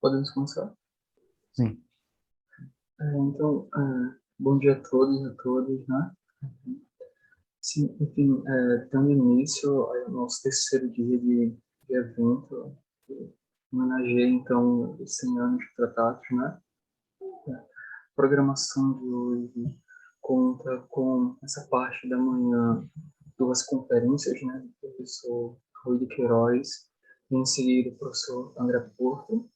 Podemos começar? Sim. Então, bom dia a todos e a todas, né? Sim, enfim, dando início ao nosso terceiro dia de evento, que homenageia, então, os 100 anos de tratados, né? A programação de hoje conta com essa parte da manhã, duas conferências, né? Do professor Rui de Queiroz, e em seguida o professor André Porto,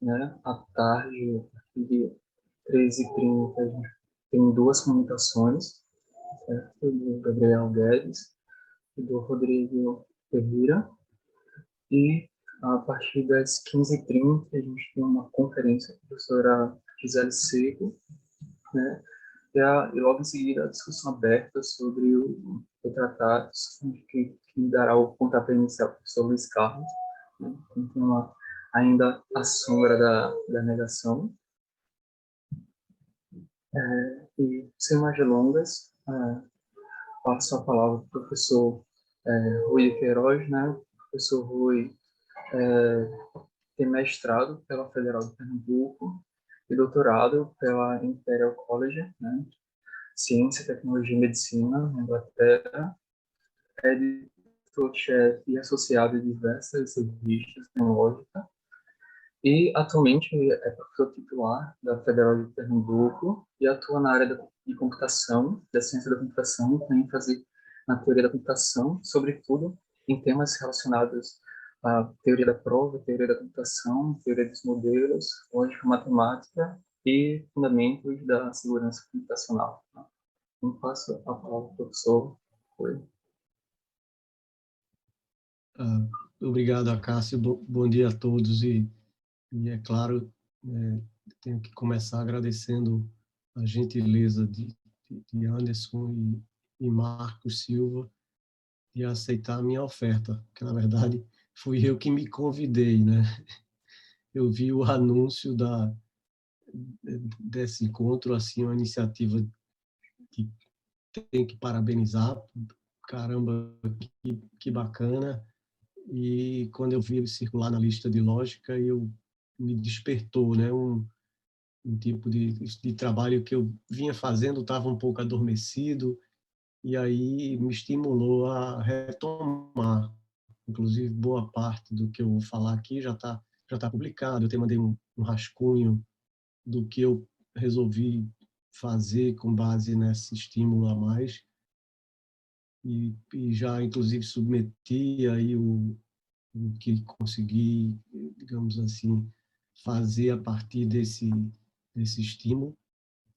né? À tarde, de 13h30, a gente tem duas comunicações, certo? Do Gabriel Guedes e do Rodrigo Ferreira. E a partir das 15h30, a gente tem uma conferência com a professora Gisele Seco, né? E logo em seguida a discussão aberta sobre o tratado, que dará o pontapé inicial para o professor Luiz Carlos, né? Então, ainda a sombra da negação. E sem mais delongas, passo a palavra para o professor Rui de Queiroz, né? O professor Rui tem mestrado pela Federal de Pernambuco e doutorado pela Imperial College, né? Ciência, Tecnologia e Medicina, na Inglaterra. É editor-chefe e associado em diversas revistas tecnológicas. E atualmente é professor titular da Federal de Pernambuco e atua na área de computação, da ciência da computação, com ênfase na teoria da computação, sobretudo em temas relacionados à teoria da prova, teoria da computação, teoria dos modelos, lógica matemática e fundamentos da segurança computacional. Então, passo a palavra ao professor. Oi. Obrigado, Acácio. Bom dia a todos. E é claro, tenho que começar agradecendo a gentileza de Anderson e Marcos Silva de aceitar a minha oferta, que na verdade fui eu que me convidei, né? Eu vi o anúncio desse encontro, assim, uma iniciativa que tem que parabenizar. Caramba, que bacana. E quando eu vi ele circular na lista de lógica, me despertou, né? Um tipo de trabalho que eu vinha fazendo, estava um pouco adormecido, e aí me estimulou a retomar. Inclusive, boa parte do que eu vou falar aqui já tá publicado. Eu te mandei um rascunho do que eu resolvi fazer com base nesse estímulo a mais, e já, inclusive, submeti aí o que consegui, digamos assim, fazer a partir desse estímulo.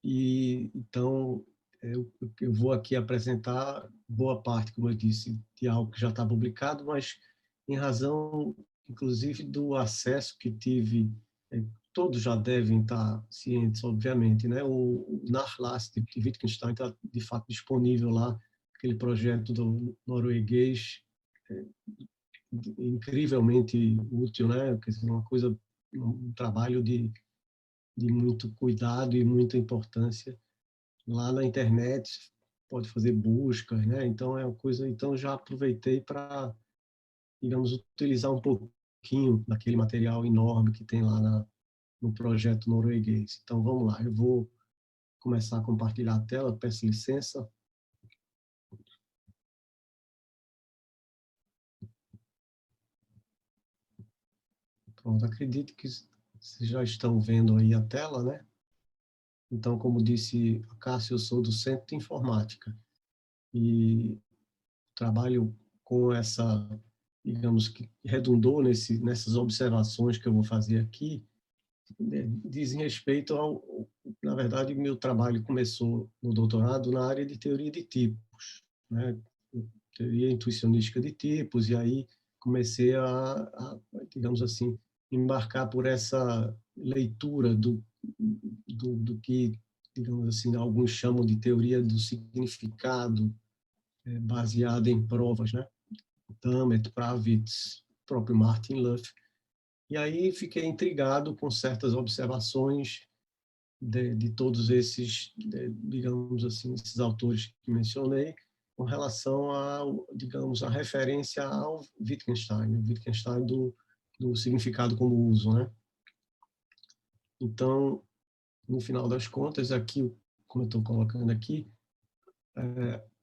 E então eu vou aqui apresentar boa parte, como eu disse, de algo que já está publicado, mas em razão, inclusive, do acesso que tive. Todos já devem estar cientes, obviamente, né? O Nachlass de Wittgenstein está, de fato, disponível lá, aquele projeto do norueguês, incrivelmente útil, né? Quer dizer, um trabalho de muito cuidado e muita importância. Lá na internet pode fazer buscas, né? Então é uma coisa. Então já aproveitei para, digamos, utilizar um pouquinho daquele material enorme que tem lá no projeto norueguês. Então vamos lá, eu vou começar a compartilhar a tela, peço licença. Pronto, acredito que vocês já estão vendo aí a tela, né? Então, como disse a Cássia, eu sou do Centro de Informática e trabalho com essa, digamos, que redundou nessas observações que eu vou fazer aqui, dizem respeito na verdade, meu trabalho começou no doutorado na área de teoria de tipos, né? Teoria intuicionística de tipos, e aí comecei digamos assim, embarcar por essa leitura do que, digamos assim, alguns chamam de teoria do significado, baseada em provas, né? Dummett, Pravitz, próprio Martin Luff. E aí fiquei intrigado com certas observações de todos esses, digamos assim, esses autores que mencionei, com relação digamos, a referência ao Wittgenstein, o Wittgenstein do significado como uso, né? Então, no final das contas, aqui, como eu estou colocando aqui,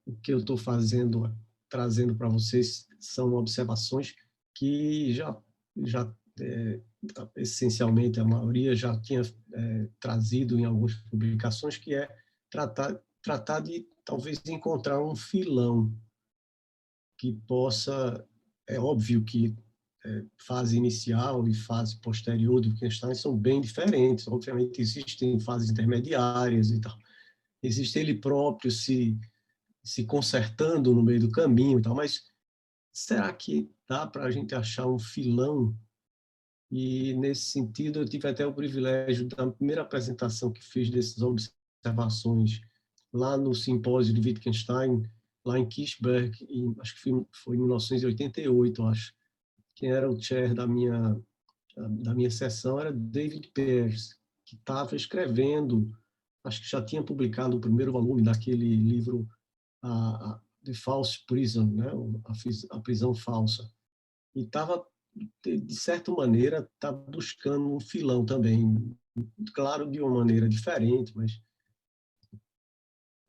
o que eu estou fazendo, trazendo para vocês, são observações que já essencialmente, a maioria já tinha trazido em algumas publicações, que é tratar de, talvez, encontrar um filão que possa... É óbvio que fase inicial e fase posterior do Wittgenstein são bem diferentes. Obviamente, existem fases intermediárias e tal. Existe ele próprio se consertando no meio do caminho e tal, mas será que dá para a gente achar um filão? E, nesse sentido, eu tive até o privilégio da primeira apresentação que fiz dessas observações lá no simpósio de Wittgenstein, lá em Kirchberg, acho que foi em 1988, acho. Quem era o chair da minha sessão era David Pearce, que estava escrevendo, acho que já tinha publicado o primeiro volume daquele livro, The False Prison, né? A prisão falsa. E estava, de certa maneira, tá buscando um filão também, claro, de uma maneira diferente, mas...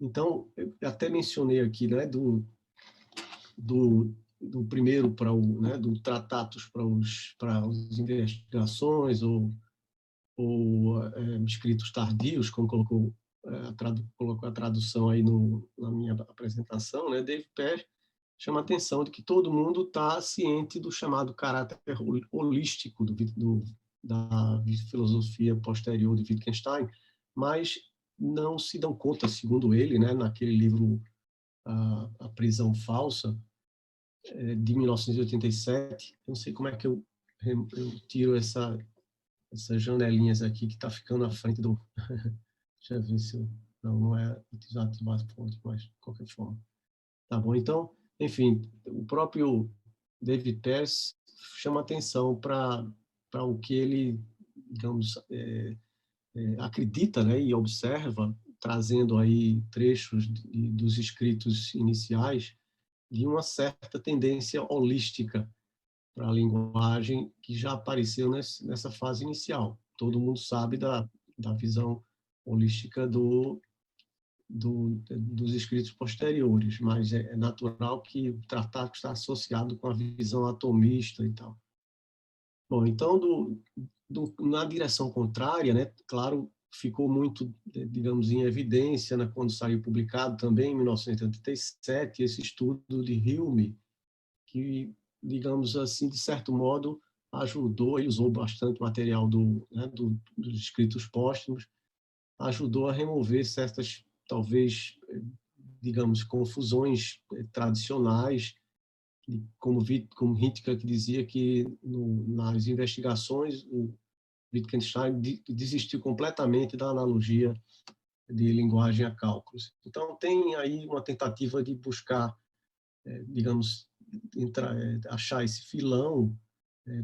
Então, eu até mencionei aqui, né, do primeiro para o, né, do Tratatus para as investigações, ou escritos tardios, como colocou a tradução aí na minha apresentação, né? David Pearce chama a atenção de que todo mundo está ciente do chamado caráter holístico da filosofia posterior de Wittgenstein, mas não se dão conta, segundo ele, né, naquele livro A Prisão Falsa, de 1987. Eu não sei como é que eu tiro essas janelinhas aqui que está ficando à frente do... Deixa eu ver se eu... Não é desativar as fontes, mas de qualquer forma. Tá bom? Então, enfim, o próprio David Pearce chama atenção para o que ele, digamos, acredita, né, e observa, trazendo aí trechos dos escritos iniciais, de uma certa tendência holística para a linguagem que já apareceu nessa fase inicial. Todo mundo sabe da visão holística dos escritos posteriores, mas é natural que o tratado está associado com a visão atomista e tal. Bom, então, na direção contrária, né, claro, ficou muito, digamos, em evidência, né, quando saiu publicado também, em 1987, esse estudo de Hume, que, digamos assim, de certo modo, ajudou, ele usou bastante material dos escritos póstumos, ajudou a remover certas, talvez, digamos, confusões tradicionais, como Hitchcock que dizia que nas investigações o Wittgenstein desistiu completamente da analogia de linguagem a cálculos. Então tem aí uma tentativa de buscar, digamos, achar esse filão,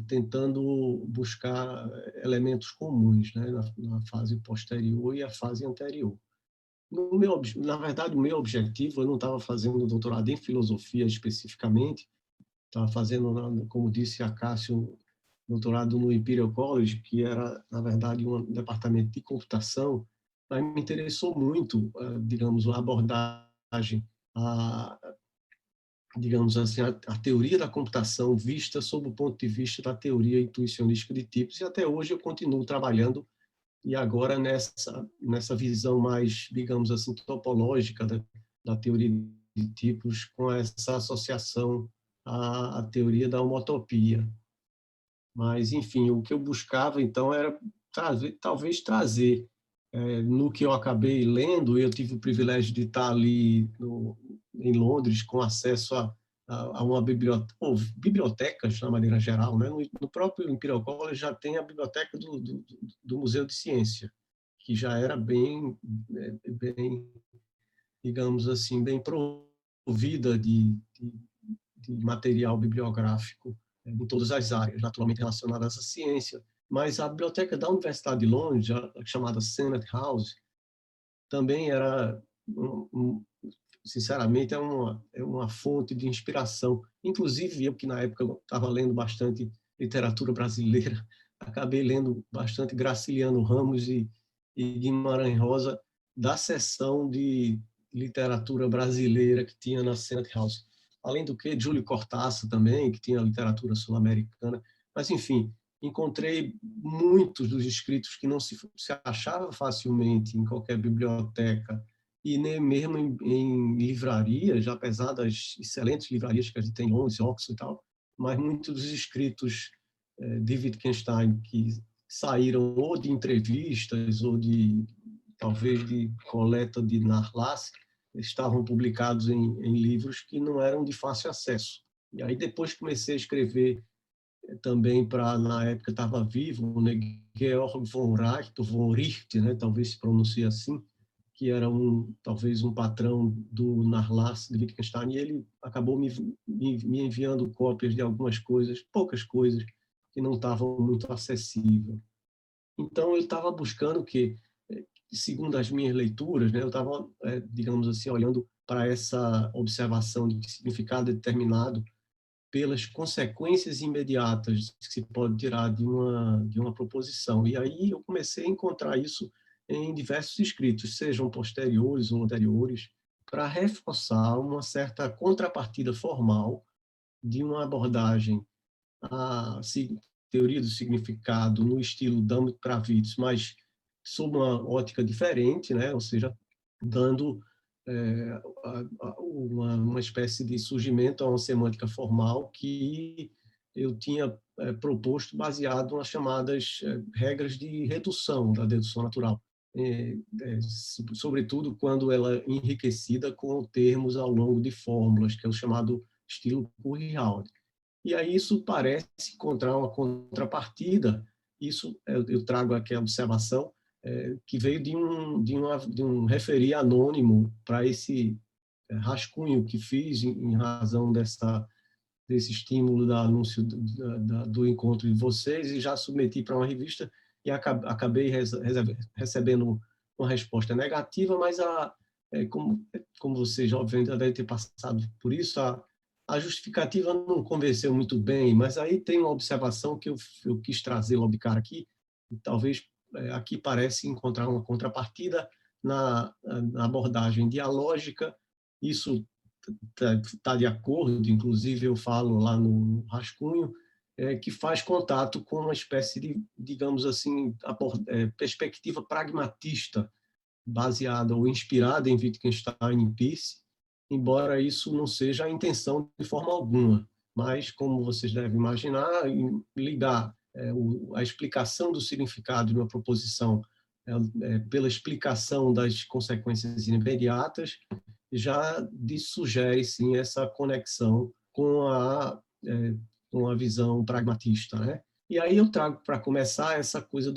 tentando buscar elementos comuns, né, na fase posterior e a fase anterior. Na verdade, o meu objetivo, eu não estava fazendo doutorado em filosofia especificamente, estava fazendo, como disse a Cássio, doutorado no Imperial College, que era, na verdade, um departamento de computação, mas me interessou muito, digamos, a abordagem, a, digamos assim, a teoria da computação vista sob o ponto de vista da teoria intuicionística de tipos, e até hoje eu continuo trabalhando, e agora nessa visão mais, digamos assim, topológica da teoria de tipos, com essa associação à teoria da homotopia. Mas, enfim, o que eu buscava, então, era talvez trazer, no que eu acabei lendo, eu tive o privilégio de estar ali em Londres, com acesso a uma biblioteca, ou bibliotecas, de uma maneira geral, né? No próprio Imperial College já tem a biblioteca do Museu de Ciência, que já era bem, digamos assim, bem provida de material bibliográfico em todas as áreas, naturalmente relacionadas à ciência. Mas a biblioteca da Universidade de Londres, chamada Senate House, também era, sinceramente, é uma fonte de inspiração. Inclusive, eu que na época estava lendo bastante literatura brasileira, acabei lendo bastante Graciliano Ramos e Guimarães Rosa da seção de literatura brasileira que tinha na Senate House. Além do que, Júlio Cortázar também, que tinha literatura sul-americana. Mas, enfim, encontrei muitos dos escritos que não se achava facilmente em qualquer biblioteca e nem mesmo em livrarias, apesar das excelentes livrarias que a gente tem em Londres, Oxford e tal, mas muitos dos escritos de Wittgenstein que saíram ou de entrevistas ou de talvez de coleta de Narlas estavam publicados em livros que não eram de fácil acesso. E aí depois comecei a escrever também para, na época estava vivo, né, Georg von Richt, né, talvez se pronuncie assim, que era talvez um patrão do Narlas de Wittgenstein, e ele acabou me enviando cópias de algumas coisas, poucas coisas, que não estavam muito acessíveis. Então, eu estava buscando que, segundo as minhas leituras, né, eu estava, digamos assim, olhando para essa observação de significado determinado pelas consequências imediatas que se pode tirar de uma proposição. E aí eu comecei a encontrar isso em diversos escritos, sejam posteriores ou anteriores, para reforçar uma certa contrapartida formal de uma abordagem à teoria do significado no estilo Dambit Kravitz, mas sob uma ótica diferente, né? Ou seja, dando uma espécie de surgimento a uma semântica formal que eu tinha proposto baseado nas chamadas regras de redução da dedução natural, sobretudo quando ela é enriquecida com termos ao longo de fórmulas, que é o chamado estilo Curry-Howard. E aí isso parece encontrar uma contrapartida, isso eu trago aqui a observação, que veio de um referir anônimo para esse rascunho que fiz em razão desse estímulo da anúncio do encontro de vocês, e já submeti para uma revista e acabei recebendo uma resposta negativa, mas como vocês obviamente já devem ter passado por isso, a justificativa não convenceu muito bem, mas aí tem uma observação que eu quis trazer logo de cara aqui, e talvez aqui parece encontrar uma contrapartida na abordagem dialógica. Isso está de acordo, inclusive eu falo lá no rascunho, que faz contato com uma espécie de, digamos assim, perspectiva pragmatista, baseada ou inspirada em Wittgenstein e Peirce, embora isso não seja a intenção de forma alguma, mas, como vocês devem imaginar, ligar a explicação do significado de uma proposição pela explicação das consequências imediatas, já sugere, sim, essa conexão com a visão pragmatista, né? E aí eu trago, para começar, essa coisa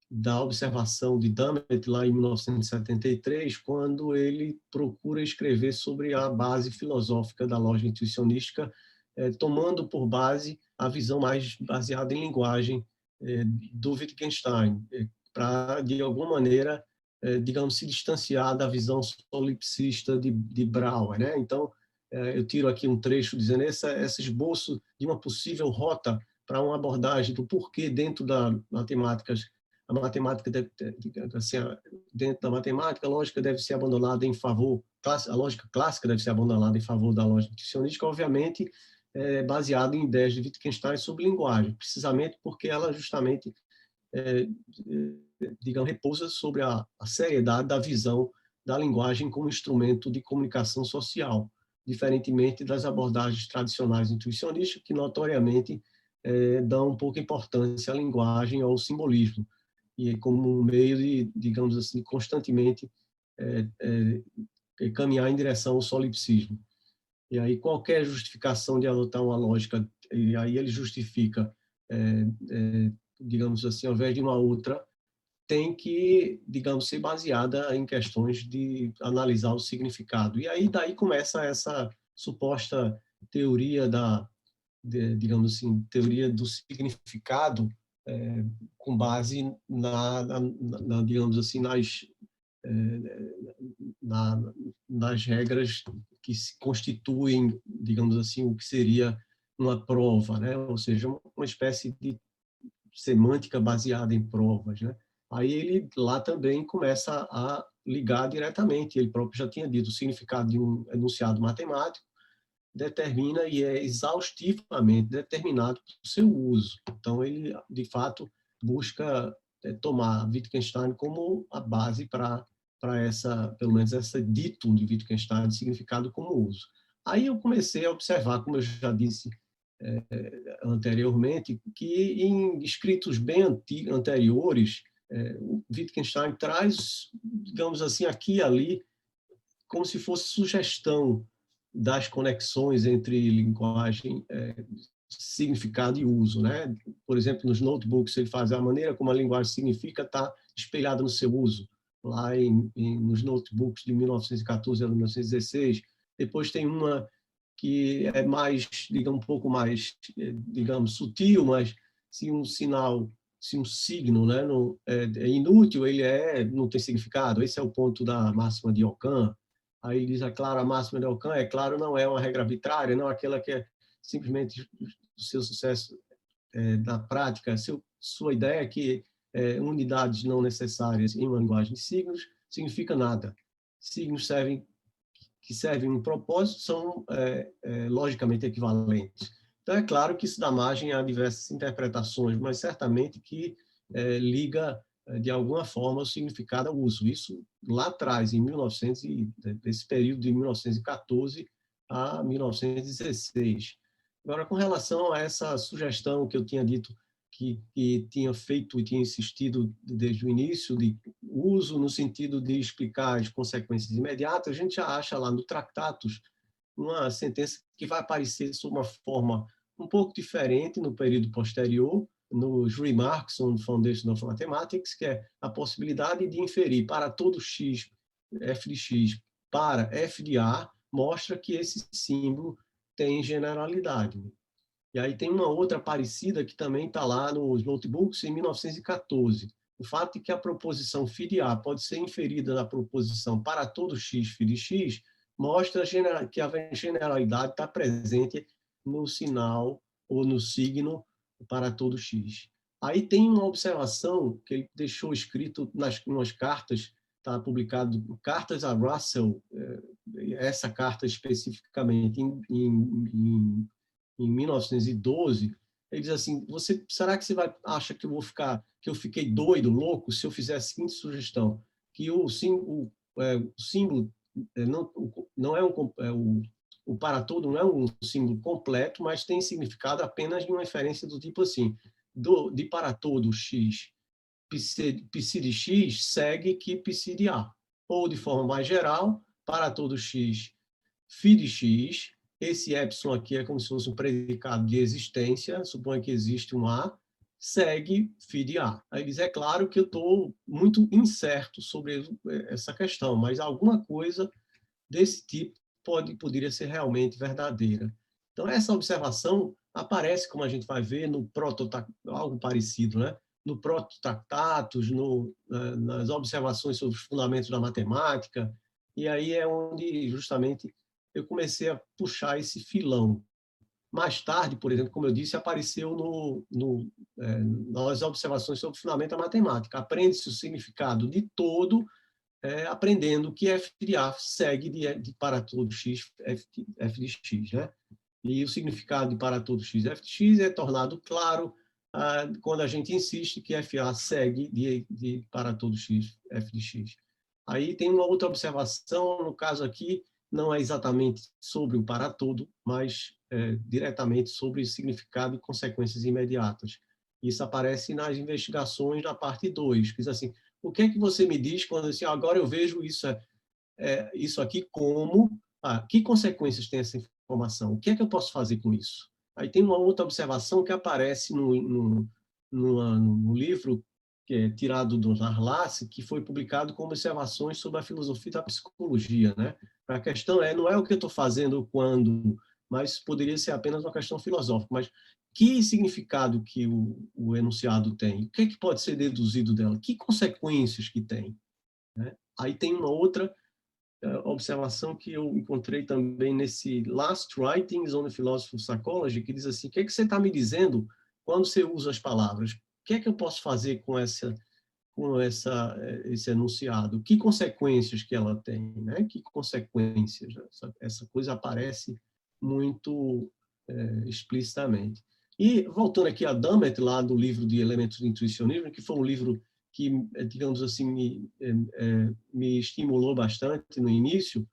da observação de Dummett lá em 1973, quando ele procura escrever sobre a base filosófica da lógica intuicionística, tomando por base a visão mais baseada em linguagem do Wittgenstein, para, de alguma maneira, digamos, se distanciar da visão solipsista de Brouwer, né? Então, eu tiro aqui um trecho dizendo esse esboço de uma possível rota para uma abordagem do porquê dentro da matemática, a matemática assim, dentro da matemática, a lógica deve ser abandonada em favor, a lógica clássica deve ser abandonada em favor da lógica intuicionística, obviamente baseado em ideias de Wittgenstein sobre linguagem, precisamente porque ela justamente digamos, repousa sobre a seriedade da visão da linguagem como instrumento de comunicação social, diferentemente das abordagens tradicionais intuicionistas, que notoriamente dão pouca importância à linguagem ou ao simbolismo, e como um meio de, digamos assim, constantemente caminhar em direção ao solipsismo. E aí qualquer justificação de adotar uma lógica, e aí ele justifica, digamos assim, ao invés de uma outra, tem que, digamos, ser baseada em questões de analisar o significado. E aí daí começa essa suposta teoria digamos assim, teoria do significado, com base digamos assim, nas regras que se constituem, digamos assim, o que seria uma prova, né? Ou seja, uma espécie de semântica baseada em provas, né? Aí ele lá também começa a ligar diretamente, ele próprio já tinha dito, o significado de um enunciado matemático determina e é exaustivamente determinado pelo seu uso. Então, ele, de fato, busca tomar Wittgenstein como a base para essa, pelo menos, essa dito de Wittgenstein, de significado como uso. Aí eu comecei a observar, como eu já disse anteriormente, que em escritos bem anteriores, o Wittgenstein traz, digamos assim, aqui e ali, como se fosse sugestão das conexões entre linguagem, significado e uso, né? Por exemplo, nos notebooks ele faz a maneira como a linguagem significa está espelhada no seu uso, lá nos notebooks de 1914 a 1916. Depois tem uma que é mais, digamos, um pouco mais, digamos, sutil, mas se um sinal, se um signo, né, não, é inútil, ele não tem significado. Esse é o ponto da máxima de Ockham. Aí ele diz, claro, a máxima de Ockham, é claro, não é uma regra arbitrária, não aquela que é simplesmente o seu sucesso na prática, sua ideia é que unidades não necessárias em uma linguagem de signos significa nada. Signos que servem um propósito são logicamente equivalentes. Então, é claro que isso dá margem a diversas interpretações, mas certamente que liga, de alguma forma, o significado ao uso. Isso lá atrás, em 1900, desse período de 1914 a 1916. Agora, com relação a essa sugestão que eu tinha dito que tinha feito e tinha insistido desde o início, de uso no sentido de explicar as consequências imediatas, a gente já acha lá no Tractatus uma sentença que vai aparecer sob uma forma um pouco diferente no período posterior, nos Remarks on the Foundation of Mathematics, que é a possibilidade de inferir para todo x, f de x, para f de a, mostra que esse símbolo tem generalidade. E aí tem uma outra parecida que também está lá nos notebooks em 1914. O fato de que a proposição φ de A pode ser inferida da proposição para todo x φ de x mostra que a generalidade está presente no sinal ou no signo para todo x. Aí tem uma observação que ele deixou escrito nas cartas, está publicado, cartas a Russell, essa carta especificamente em 1912, ele diz assim: será que você acha que que eu fiquei doido, louco, se eu fizer a seguinte sugestão, que o símbolo não é o para todo não é um símbolo completo, mas tem significado apenas de uma inferência do tipo assim, de para todo x, psi de x segue que psi de a. Ou, de forma mais geral, para todo x, φ de x, esse epsilon aqui é como se fosse um predicado de existência, suponha que existe um A, segue φ de A. Aí diz, é claro que eu estou muito incerto sobre essa questão, mas alguma coisa desse tipo poderia ser realmente verdadeira. Então, essa observação aparece, como a gente vai ver, no algo parecido, né? No Proto-Tractatus, nas observações sobre os fundamentos da matemática, e aí é onde, justamente, eu comecei a puxar esse filão. Mais tarde, por exemplo, como eu disse, apareceu nas observações sobre o fundamento da matemática. Aprende-se o significado de todo, aprendendo que f de A segue para todo x, f de x. Né? E o significado de para todo x, f de x é tornado claro quando a gente insiste que FA segue de para todo x, f de x. Aí tem uma outra observação, no caso aqui, não é exatamente sobre o para todo, mas diretamente sobre significado e consequências imediatas. Isso aparece nas investigações da parte 2, que diz assim, o que é que você me diz quando assim, agora eu vejo isso aqui como, que consequências tem essa informação? O que é que eu posso fazer com isso? Aí tem uma outra observação que aparece no livro que é tirado do Narlace, que foi publicado com observações sobre a filosofia da psicologia. Né? A questão não é o que eu estou fazendo quando, mas poderia ser apenas uma questão filosófica. Mas que significado que o enunciado tem? O que é que pode ser deduzido dela? Que consequências que tem? Né? Aí tem uma outra observação que eu encontrei também nesse Last Writings on the Philosophy of Psychology, que diz assim: o que é que você está me dizendo quando você usa as palavras? O que é que eu posso fazer com esse enunciado? Que consequências que ela tem, né? Que consequências? Essa coisa aparece muito explicitamente. E voltando aqui a Dummett, lá do livro de Elementos do Intuicionismo, que foi um livro que, digamos assim, me estimulou bastante no início,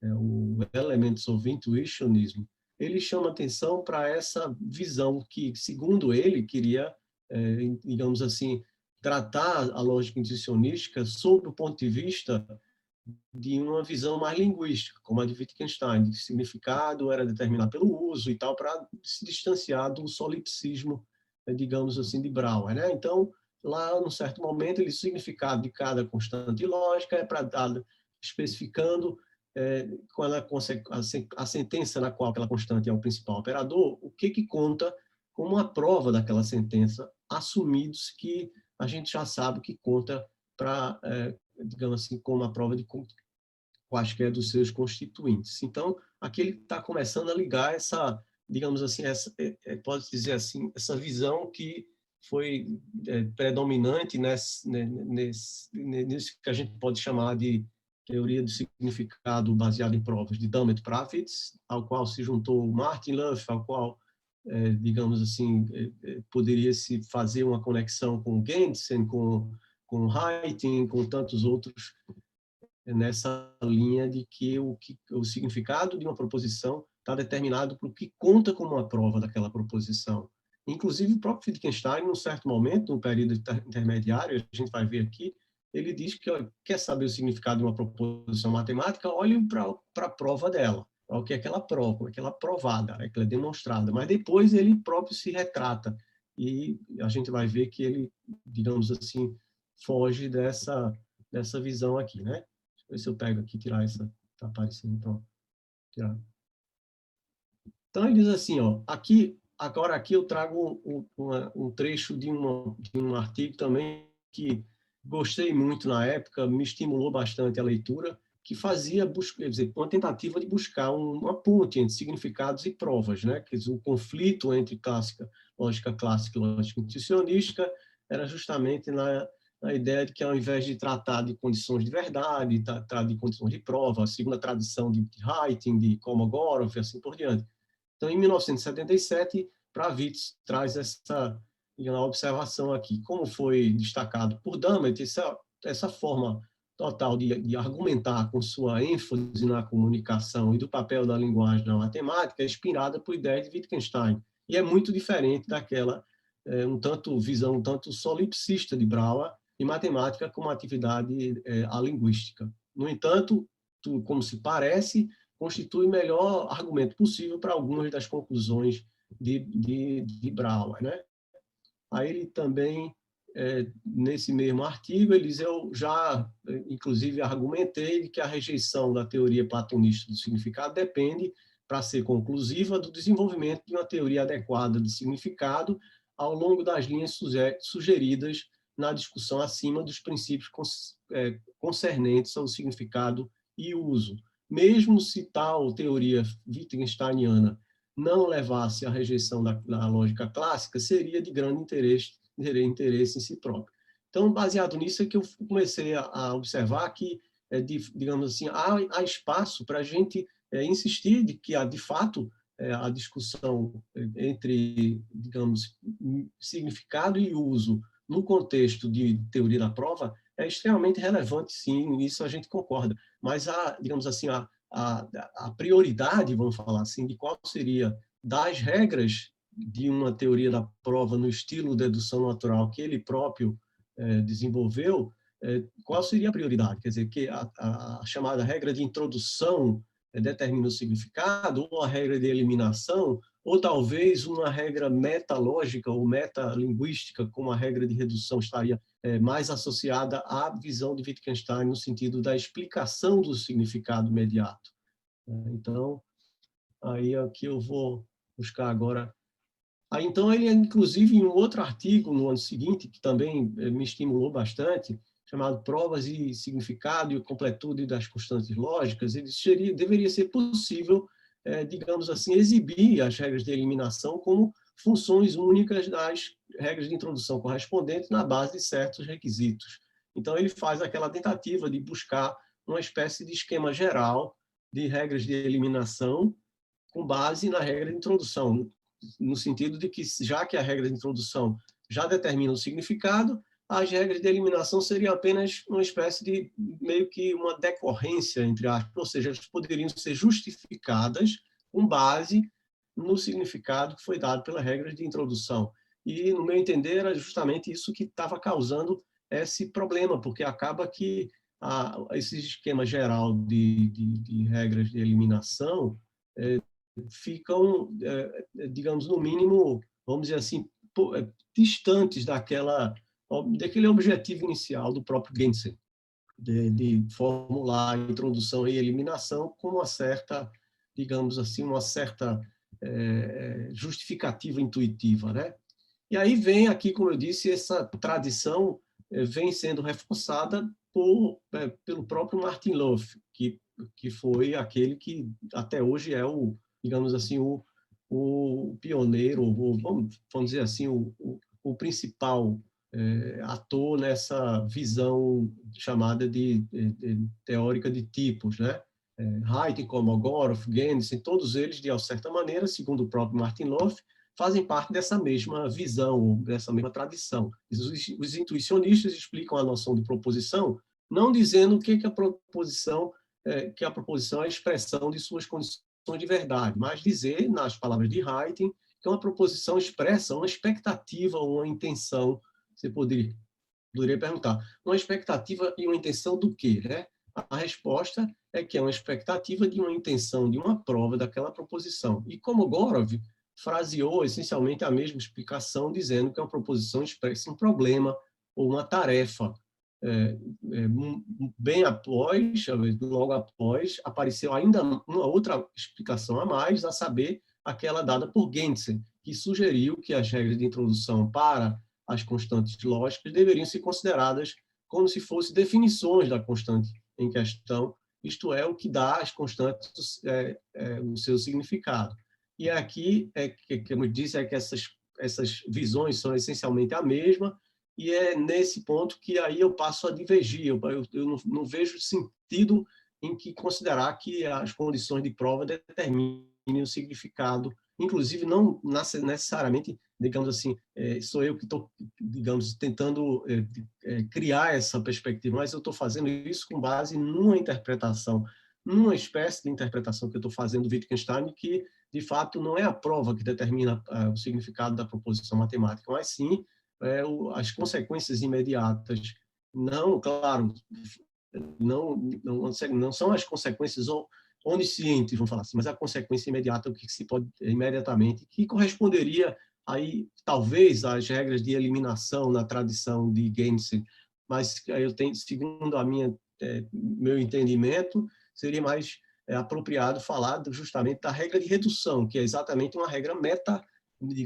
o Elements of Intuitionism, ele chama atenção para essa visão que, segundo ele, queria, digamos assim, tratar a lógica intuicionística sob o ponto de vista de uma visão mais linguística, como a de Wittgenstein, de significado era determinado pelo uso e tal, para se distanciar do solipsismo, digamos assim, de Brouwer, né? Então, lá, num certo momento, o significado de cada constante lógica é para dar, especificando quando a sentença na qual aquela constante é o principal operador, o que conta como a prova daquela sentença, assumidos que a gente já sabe que conta para, digamos assim, como a prova de quaisquer dos seus constituintes. Então, aqui ele está começando a ligar essa, digamos assim, pode dizer assim, essa visão que foi predominante nesse que a gente pode chamar de teoria do significado baseada em provas de Dummett e Pravitz, ao qual se juntou Martin Luff, ao qual, digamos assim, poderia se fazer uma conexão com Gentzen, com Hayting, com tantos outros, nessa linha de que o significado de uma proposição está determinado por que conta como uma prova daquela proposição. Inclusive, o próprio Wittgenstein, num certo momento, no período intermediário, a gente vai ver aqui, ele diz que quer saber o significado de uma proposição matemática, olhe para a prova dela, para o que é que ela prova, como é que ela é provada, é que ela é demonstrada. Mas depois ele próprio se retrata e a gente vai ver que ele, digamos assim, foge dessa visão aqui, né? Deixa eu ver se eu pego aqui, tirar essa, está aparecendo, pronto. Tirar. Então, ele diz assim, ó, agora aqui eu trago um trecho de um artigo também que gostei muito na época, me estimulou bastante a leitura, que fazia, quer dizer, uma tentativa de buscar uma ponte entre significados e provas, né? Quer dizer, o conflito entre lógica clássica e lógica intuicionística era justamente na ideia de que, ao invés de tratar de condições de verdade, tratar de condições de prova, segundo a tradição de Hayting, de Kolmogorov e assim por diante. Então, em 1977, Pravitz traz essa observação aqui. Como foi destacado por Dummett, essa forma total de argumentar com sua ênfase na comunicação e do papel da linguagem na matemática é inspirada por ideias de Wittgenstein. E é muito diferente daquela visão um tanto solipsista de Brouwer e matemática como atividade alinguística. No entanto, como se parece, constitui o melhor argumento possível para algumas das conclusões de Brouwer, né? Aí ele também, nesse mesmo artigo, ele diz, eu já, inclusive, argumentei que a rejeição da teoria platonista do significado depende, para ser conclusiva, do desenvolvimento de uma teoria adequada de significado ao longo das linhas sugeridas na discussão acima dos princípios concernentes ao significado e uso. Mesmo se tal teoria wittgensteiniana não levasse à rejeição da lógica clássica, seria de grande interesse em si próprio. Então, baseado nisso, é que eu comecei a observar que, digamos assim, há espaço para a gente insistir de que, de fato, a discussão entre, digamos, significado e uso no contexto de teoria da prova é extremamente relevante, sim, nisso a gente concorda. Mas, digamos assim, a prioridade, vamos falar assim, de qual seria das regras de uma teoria da prova no estilo de dedução natural que ele próprio desenvolveu, qual seria a prioridade? Quer dizer, que a chamada regra de introdução determina o significado, ou a regra de eliminação, ou talvez uma regra metalógica ou metalinguística, como a regra de redução estaria mais associada à visão de Wittgenstein no sentido da explicação do significado imediato. Então, aí aqui eu vou buscar agora. Aí, então, ele, inclusive, em um outro artigo no ano seguinte, que também me estimulou bastante, chamado Provas e Significado e Completude das Constantes Lógicas, deveria ser possível, digamos assim, exibir as regras de eliminação como funções únicas das regras de introdução correspondentes na base de certos requisitos. Então, ele faz aquela tentativa de buscar uma espécie de esquema geral de regras de eliminação com base na regra de introdução, no sentido de que, já que a regra de introdução já determina o significado, as regras de eliminação seriam apenas uma espécie de, meio que uma decorrência, entre aspas, ou seja, elas poderiam ser justificadas com base no significado que foi dado pela regra de introdução. E, no meu entender, era justamente isso que estava causando esse problema, porque acaba que esse esquema geral de regras de eliminação ficam, digamos, no mínimo, vamos dizer assim, distantes daquele objetivo inicial do próprio Gensen, de formular a introdução e eliminação com uma certa, digamos assim, uma certa justificativa intuitiva, né? E aí vem aqui, como eu disse, essa tradição vem sendo reforçada pelo próprio Martin Löf, que foi aquele que até hoje é digamos assim, o pioneiro, vamos dizer assim, o principal ator nessa visão chamada de teórica de tipos, né? Hayek, Kolmogorov, Gensen, todos eles, de certa maneira, segundo o próprio Martin Löf, fazem parte dessa mesma visão, dessa mesma tradição. Os intuicionistas explicam a noção de proposição não dizendo que a proposição é a expressão de suas condições de verdade, mas dizer, nas palavras de Hayek, que uma proposição expressa uma expectativa ou uma intenção. Você poderia perguntar, uma expectativa e uma intenção do quê, né? A resposta é que é uma expectativa de uma intenção, de uma prova daquela proposição. E como Gorov fraseou essencialmente a mesma explicação, dizendo que uma proposição expressa um problema ou uma tarefa. Bem após, logo após, apareceu ainda uma outra explicação a mais, a saber, aquela dada por Gensen, que sugeriu que as regras de introdução para as constantes lógicas deveriam ser consideradas como se fossem definições da constante em questão, isto é, o que dá às constantes o seu significado. E aqui, como eu disse, é que essas visões são essencialmente a mesma, e é nesse ponto que aí eu passo a divergir. Eu não vejo sentido em que considerar que as condições de prova determinem o significado, inclusive não necessariamente, digamos assim, sou eu que estou, digamos, tentando criar essa perspectiva, mas eu estou fazendo isso com base numa interpretação, numa espécie de interpretação que eu estou fazendo do Wittgenstein, que, de fato, não é a prova que determina o significado da proposição matemática, mas sim as consequências imediatas. Não, claro, não são as consequências oniscientes, vamos falar assim, mas a consequência imediata, o que se pode imediatamente, que corresponderia aí, talvez, às regras de eliminação na tradição de Gensen, mas eu tenho, segundo meu entendimento, seria mais apropriado falar justamente da regra de redução, que é exatamente uma regra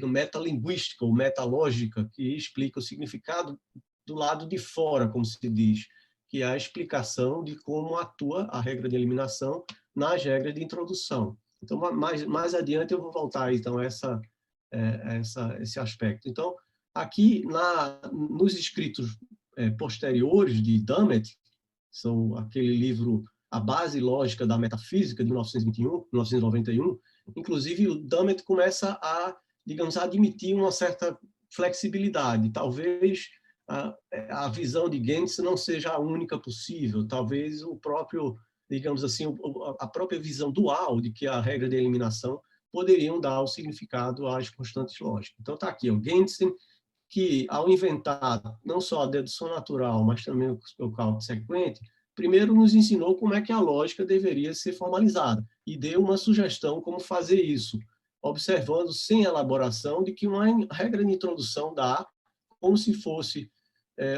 metalinguística ou metalógica, que explica o significado do lado de fora, como se diz, que é a explicação de como atua a regra de eliminação nas regras de introdução. Então, mais adiante eu vou voltar então a esse aspecto. Então, aqui nos escritos posteriores de Dummett, são aquele livro A Base Lógica da Metafísica, de 1991, inclusive o Dummett começa digamos, a admitir uma certa flexibilidade. Talvez a visão de Gensen não seja a única possível, talvez o próprio, digamos assim, a própria visão dual de que a regra de eliminação poderiam dar o significado às constantes lógicas. Então está aqui, o Gensen, que ao inventar não só a dedução natural, mas também o cálculo sequente, primeiro nos ensinou como é que a lógica deveria ser formalizada e deu uma sugestão como fazer isso, observando sem elaboração de que uma regra de introdução dá como se fosse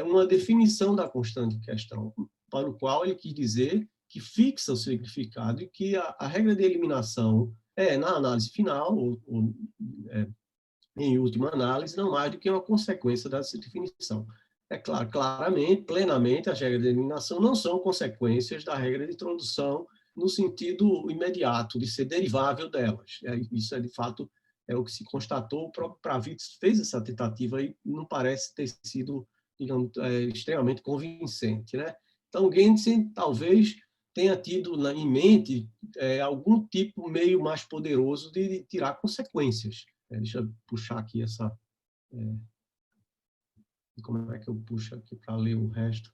uma definição da constante em questão, para o qual ele quis dizer que fixa o significado e que a regra de eliminação na análise final, em última análise, não mais do que uma consequência dessa definição. É claro, claramente, plenamente, as regras de eliminação não são consequências da regra de introdução no sentido imediato, de ser derivável delas. Isso é, de fato, é o que se constatou. O próprio Pravits fez essa tentativa e não parece ter sido, digamos, extremamente convincente, né? Então, Gentzen talvez tenha tido em mente algum tipo meio mais poderoso de tirar consequências. Deixa eu puxar aqui essa... como é que eu puxo aqui para ler o resto?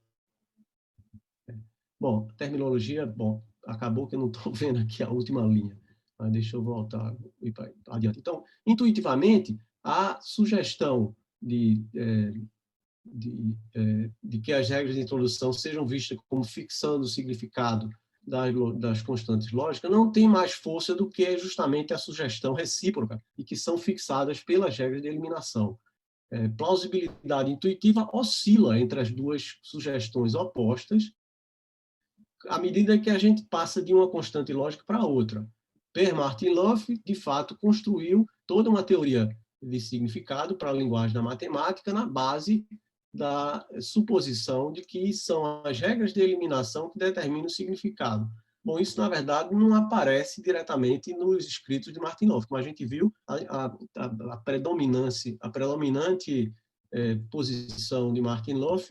Bom, terminologia, bom, acabou que eu não estou vendo aqui a última linha, mas deixa eu voltar e adiante. Então, intuitivamente, a sugestão de que as regras de introdução sejam vistas como fixando o significado das constantes lógicas não tem mais força do que justamente a sugestão recíproca e que são fixadas pelas regras de eliminação. Plausibilidade intuitiva oscila entre as duas sugestões opostas à medida que a gente passa de uma constante lógica para outra. Per Martin-Löf, de fato, construiu toda uma teoria de significado para a linguagem da matemática na base da suposição de que são as regras de eliminação que determinam o significado. Bom, isso, na verdade, não aparece diretamente nos escritos de Martin-Löf. Como a gente viu, a predominante posição de Martin-Löf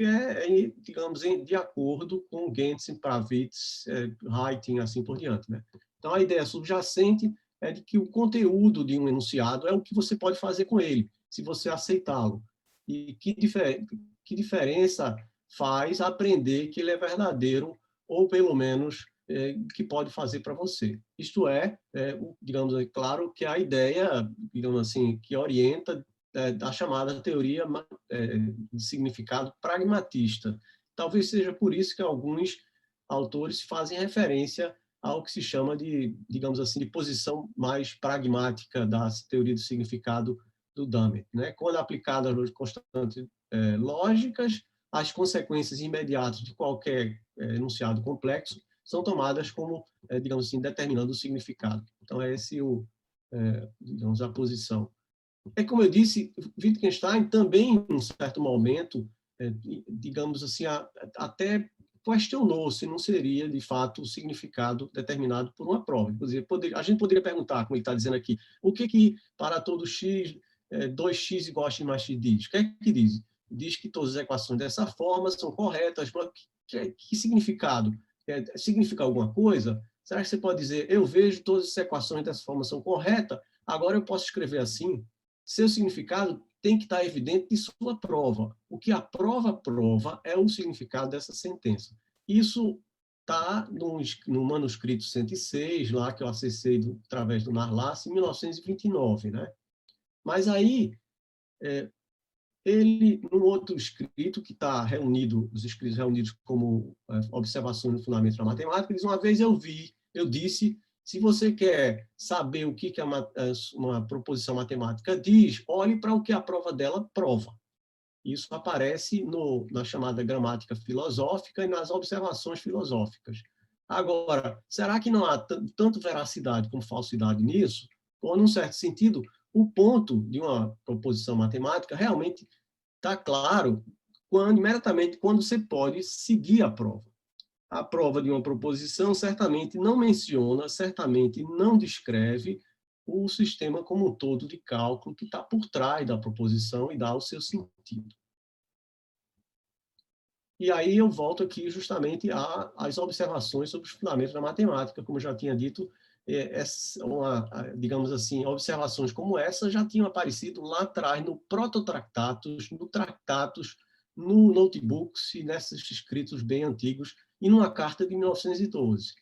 digamos, de acordo com Gentzen, Pravits, Heiting, assim por diante, né? Então, a ideia subjacente é de que o conteúdo de um enunciado é o que você pode fazer com ele, se você aceitá-lo. E que diferença faz aprender que ele é verdadeiro, ou pelo menos que pode fazer para você. Isto digamos, claro que a ideia, digamos assim, que orienta da chamada teoria de significado pragmatista. Talvez seja por isso que alguns autores fazem referência ao que se chama de, digamos assim, de posição mais pragmática da teoria do significado do Dummett, né? Quando aplicadas às constantes lógicas, as consequências imediatas de qualquer enunciado complexo são tomadas como, digamos assim, determinando o significado. Então, é esse digamos, a posição. Como eu disse, Wittgenstein também, em um certo momento, digamos assim, até questionou se não seria, de fato, o significado determinado por uma prova. Inclusive, a gente poderia perguntar, como ele está dizendo aqui, o que para todo x, 2x igual a x mais x diz? O que é que diz? Diz que todas as equações dessa forma são corretas. Que significado? Significa alguma coisa? Será que você pode dizer, eu vejo todas as equações dessa forma são corretas, agora eu posso escrever assim? Seu significado tem que estar evidente de sua prova. O que a prova prova é o significado dessa sentença. Isso está no manuscrito 106, lá que eu acessei através do Narlass, em 1929. Né? Mas aí, ele, num outro escrito, que está reunido, os escritos reunidos como observações no fundamento da matemática, diz, uma vez eu disse, se você quer saber o que uma proposição matemática diz, olhe para o que a prova dela prova. Isso aparece na chamada gramática filosófica e nas observações filosóficas. Agora, será que não há tanto veracidade como falsidade nisso? Ou, num certo sentido, o ponto de uma proposição matemática realmente está claro imediatamente quando você pode seguir a prova. A prova de uma proposição certamente não menciona, certamente não descreve o sistema como um todo de cálculo que está por trás da proposição e dá o seu sentido. E aí eu volto aqui justamente às observações sobre os fundamentos da matemática, como eu já tinha dito, digamos assim, observações como essa já tinham aparecido lá atrás no Prototractatus, no Tractatus, no Notebooks e nesses escritos bem antigos, e numa carta de 1912.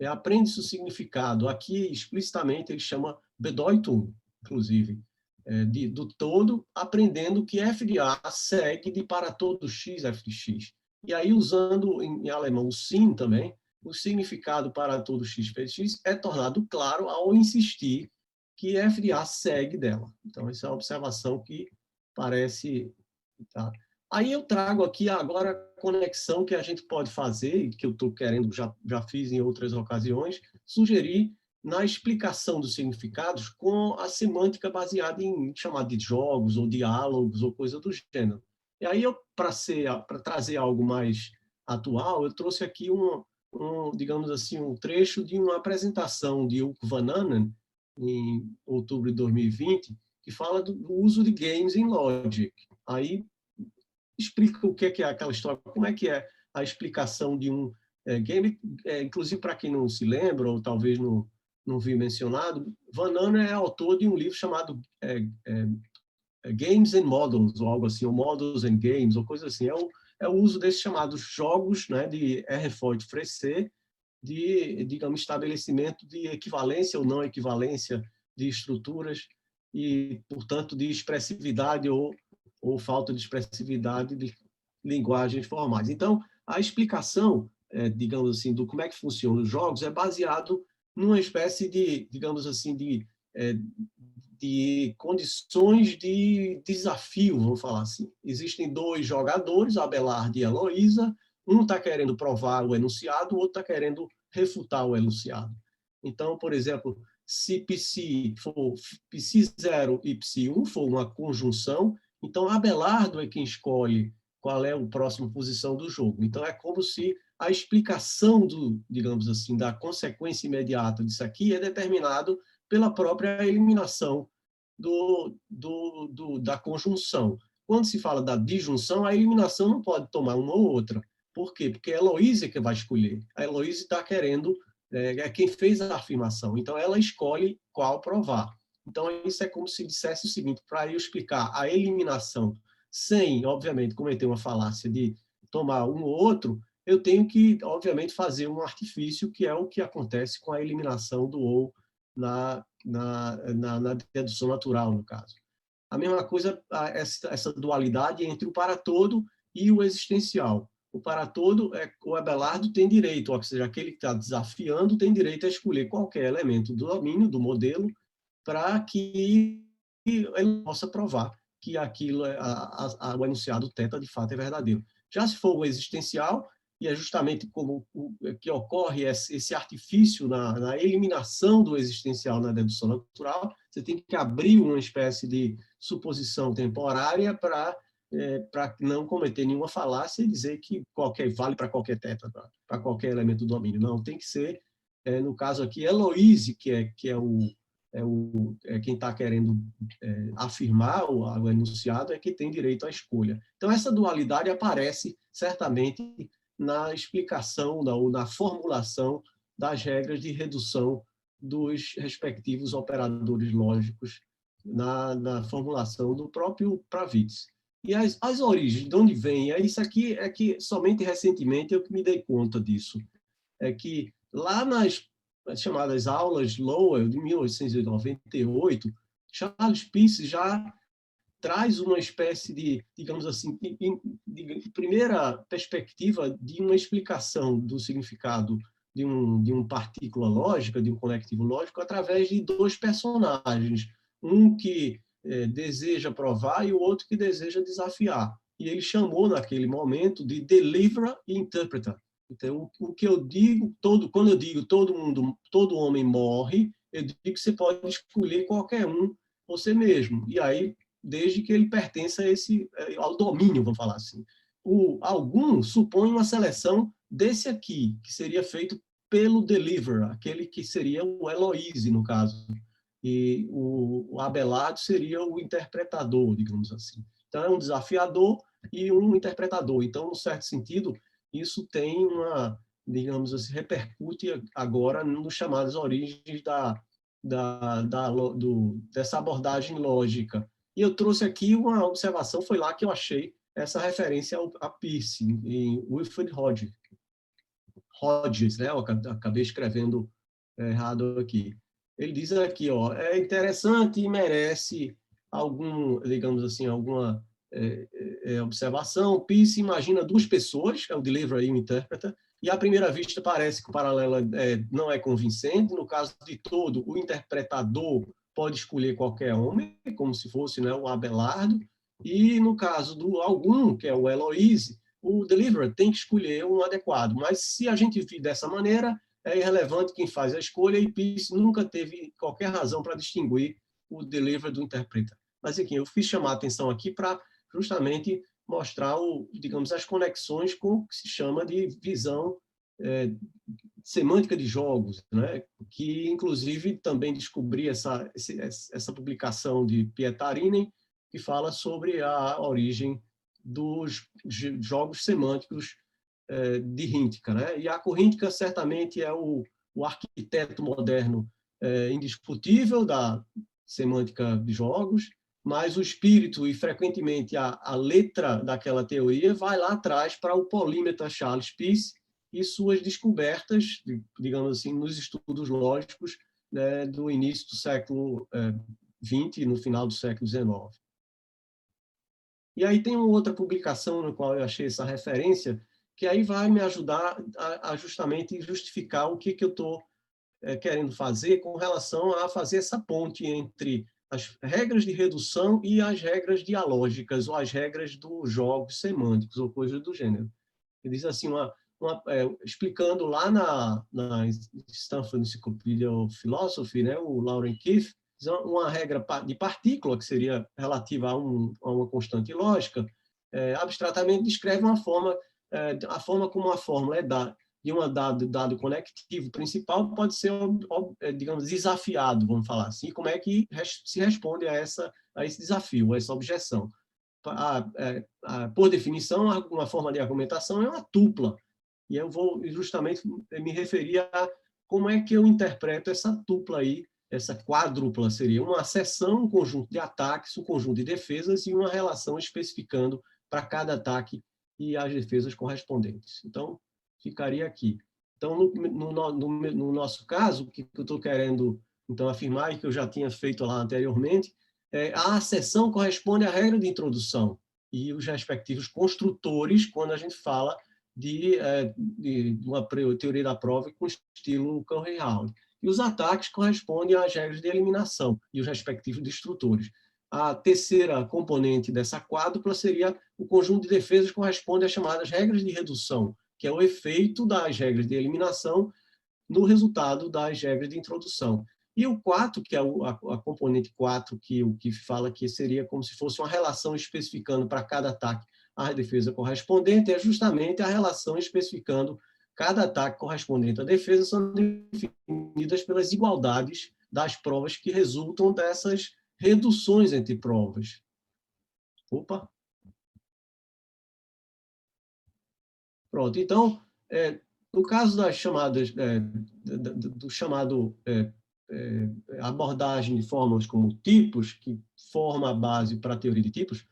Aprende-se o significado. Aqui, explicitamente, ele chama Bedeutung, inclusive, do todo, aprendendo que f de A segue de para todo x, f de x. E aí, usando em alemão o Sinn também, o significado para todo x vezes x é tornado claro ao insistir que f de A segue dela. Então, essa é uma observação que parece... Tá? Aí eu trago aqui agora a conexão que a gente pode fazer, que eu estou querendo, já fiz em outras ocasiões, sugerir na explicação dos significados com a semântica baseada em chamar de jogos ou diálogos ou coisa do gênero. E aí, para trazer algo mais atual, eu trouxe aqui digamos assim, um trecho de uma apresentação de Ilkka Vanhanen, em outubro de 2020, que fala do uso de games em Logic. Aí explica o que é aquela história, como é que é a explicação de um game, inclusive para quem não se lembra, ou talvez não viu mencionado, Vanhanen é autor de um livro chamado Games and Models, ou algo assim, ou Models and Games, ou coisa assim. É o uso desses chamados jogos, né, de Erfurt-Frese, de, digamos, estabelecimento de equivalência ou não equivalência de estruturas e, portanto, de expressividade ou falta de expressividade de linguagens formais. Então, a explicação, digamos assim, do como é que funcionam os jogos é baseado numa espécie de, digamos assim, de condições de desafio, vamos falar assim. Existem dois jogadores, Abelardo e Heloísa, um está querendo provar o enunciado, o outro está querendo refutar o enunciado. Então, por exemplo, se Psi0 e Psi1 for uma conjunção, então Abelardo é quem escolhe qual é a próxima posição do jogo. Então, é como se a explicação digamos assim, da consequência imediata disso aqui é determinado pela própria eliminação da conjunção. Quando se fala da disjunção, a eliminação não pode tomar uma ou outra. Por quê? Porque a Heloísa que vai escolher. A Heloísa está querendo, é quem fez a afirmação. Então, ela escolhe qual provar. Então, isso é como se dissesse o seguinte, para eu explicar a eliminação sem, obviamente, cometer uma falácia de tomar um ou outro, eu tenho que, obviamente, fazer um artifício, que é o que acontece com a eliminação do ou na dedução natural, no caso. A mesma coisa, essa dualidade entre o para todo e o existencial. O para todo, o Abelardo tem direito, ou seja, aquele que está desafiando tem direito a escolher qualquer elemento do domínio, do modelo, para que ele possa provar que aquilo, o enunciado teta, de fato, é verdadeiro. Já se for o existencial, e é justamente como que ocorre esse artifício na eliminação do existencial na dedução natural, você tem que abrir uma espécie de suposição temporária para não cometer nenhuma falácia e dizer que vale para qualquer teta, para qualquer elemento do domínio. Não, tem que ser, no caso aqui, Heloíse, que é quem está querendo afirmar o enunciado, é que tem direito à escolha. Então, essa dualidade aparece certamente na explicação ou na formulação das regras de redução dos respectivos operadores lógicos na formulação do próprio Pravits. E as origens, de onde vem? Isso aqui é que somente recentemente eu me dei conta disso. É que lá nas chamadas aulas Lowell, de 1898, Charles Peirce já traz uma espécie de, digamos assim, de primeira perspectiva de uma explicação do significado de uma partícula lógica, de um conectivo lógico, através de dois personagens, um que deseja provar e o outro que deseja desafiar. E ele chamou, naquele momento, de deliverer e interpreter. Então, o que eu digo, quando eu digo todo homem morre, eu digo que você pode escolher qualquer um você mesmo. E aí, desde que ele pertença ao domínio, vamos falar assim. Algum supõe uma seleção desse aqui, que seria feito pelo deliverer, aquele que seria o Heloíse, no caso. E o Abelardo seria o interpretador, digamos assim. Então, é um desafiador e um interpretador. Então, num certo sentido, isso tem digamos assim, repercute agora nos chamadas origens dessa abordagem lógica. E eu trouxe aqui uma observação, foi lá que eu achei essa referência a Peirce, em Wilfred Hodges, né? Eu acabei escrevendo errado aqui. Ele diz aqui, ó, é interessante e merece digamos assim, alguma observação. Peirce imagina duas pessoas, é o deliverer e o interpreter, e à primeira vista parece que o paralelo não é convincente. No caso de todo, o interpretador pode escolher qualquer homem, como se fosse, né, o Abelardo, e no caso do algum, que é o Heloíse, o deliverer tem que escolher um adequado. Mas se a gente vir dessa maneira, é irrelevante quem faz a escolha, e Peirce nunca teve qualquer razão para distinguir o deliverer do interpreter. Mas, enfim, eu fiz chamar a atenção aqui para justamente mostrar, digamos, as conexões com o que se chama de visão semântica de jogos, né? Que, inclusive, também descobri essa publicação de Pietarinem, que fala sobre a origem dos jogos semânticos de Hintka, né? E a Hintka certamente é o arquiteto moderno indiscutível da semântica de jogos, mas o espírito e, frequentemente, a letra daquela teoria vai lá atrás para o polímata Charles Peirce e suas descobertas, digamos assim, nos estudos lógicos, né, do início do século XX e no final do século XIX. E aí tem uma outra publicação na qual eu achei essa referência, que aí vai me ajudar a justamente justificar o que eu estou querendo fazer com relação a fazer essa ponte entre as regras de redução e as regras dialógicas, ou as regras dos jogos semânticos, ou coisas do gênero. Ele diz assim, explicando lá na Stanford Encyclopedia of Philosophy, né, o Lauren Keith, uma regra de partícula, que seria relativa a uma constante lógica, abstratamente descreve a forma como a fórmula de um dado conectivo principal pode ser, digamos, desafiado, vamos falar assim, como é que se responde a esse desafio, a essa objeção. Por definição, uma forma de argumentação é uma tupla, e eu vou justamente me referir a como é que eu interpreto essa tupla aí, essa quádrupla seria uma seção, um conjunto de ataques, um conjunto de defesas e uma relação especificando para cada ataque e as defesas correspondentes. Então, ficaria aqui. Então, no nosso caso, o que eu estou querendo então afirmar, e que eu já tinha feito lá anteriormente, a acessão corresponde à regra de introdução e os respectivos construtores, quando a gente fala de uma teoria da prova com estilo Curry-Howard. E os ataques correspondem às regras de eliminação e os respectivos destrutores. A terceira componente dessa quádrupla seria o conjunto de defesas que corresponde às chamadas regras de redução, que é o efeito das regras de eliminação no resultado das regras de introdução. E o 4, que é a componente 4, que o Keith fala que seria como se fosse uma relação especificando para cada ataque a defesa correspondente, é justamente a relação especificando cada ataque correspondente à defesa, são definidas pelas igualdades das provas que resultam dessas reduções entre provas. Opa! Pronto, então, no caso das chamadas, do chamado abordagem de fórmulas como tipos, que forma a base para a teoria de tipos,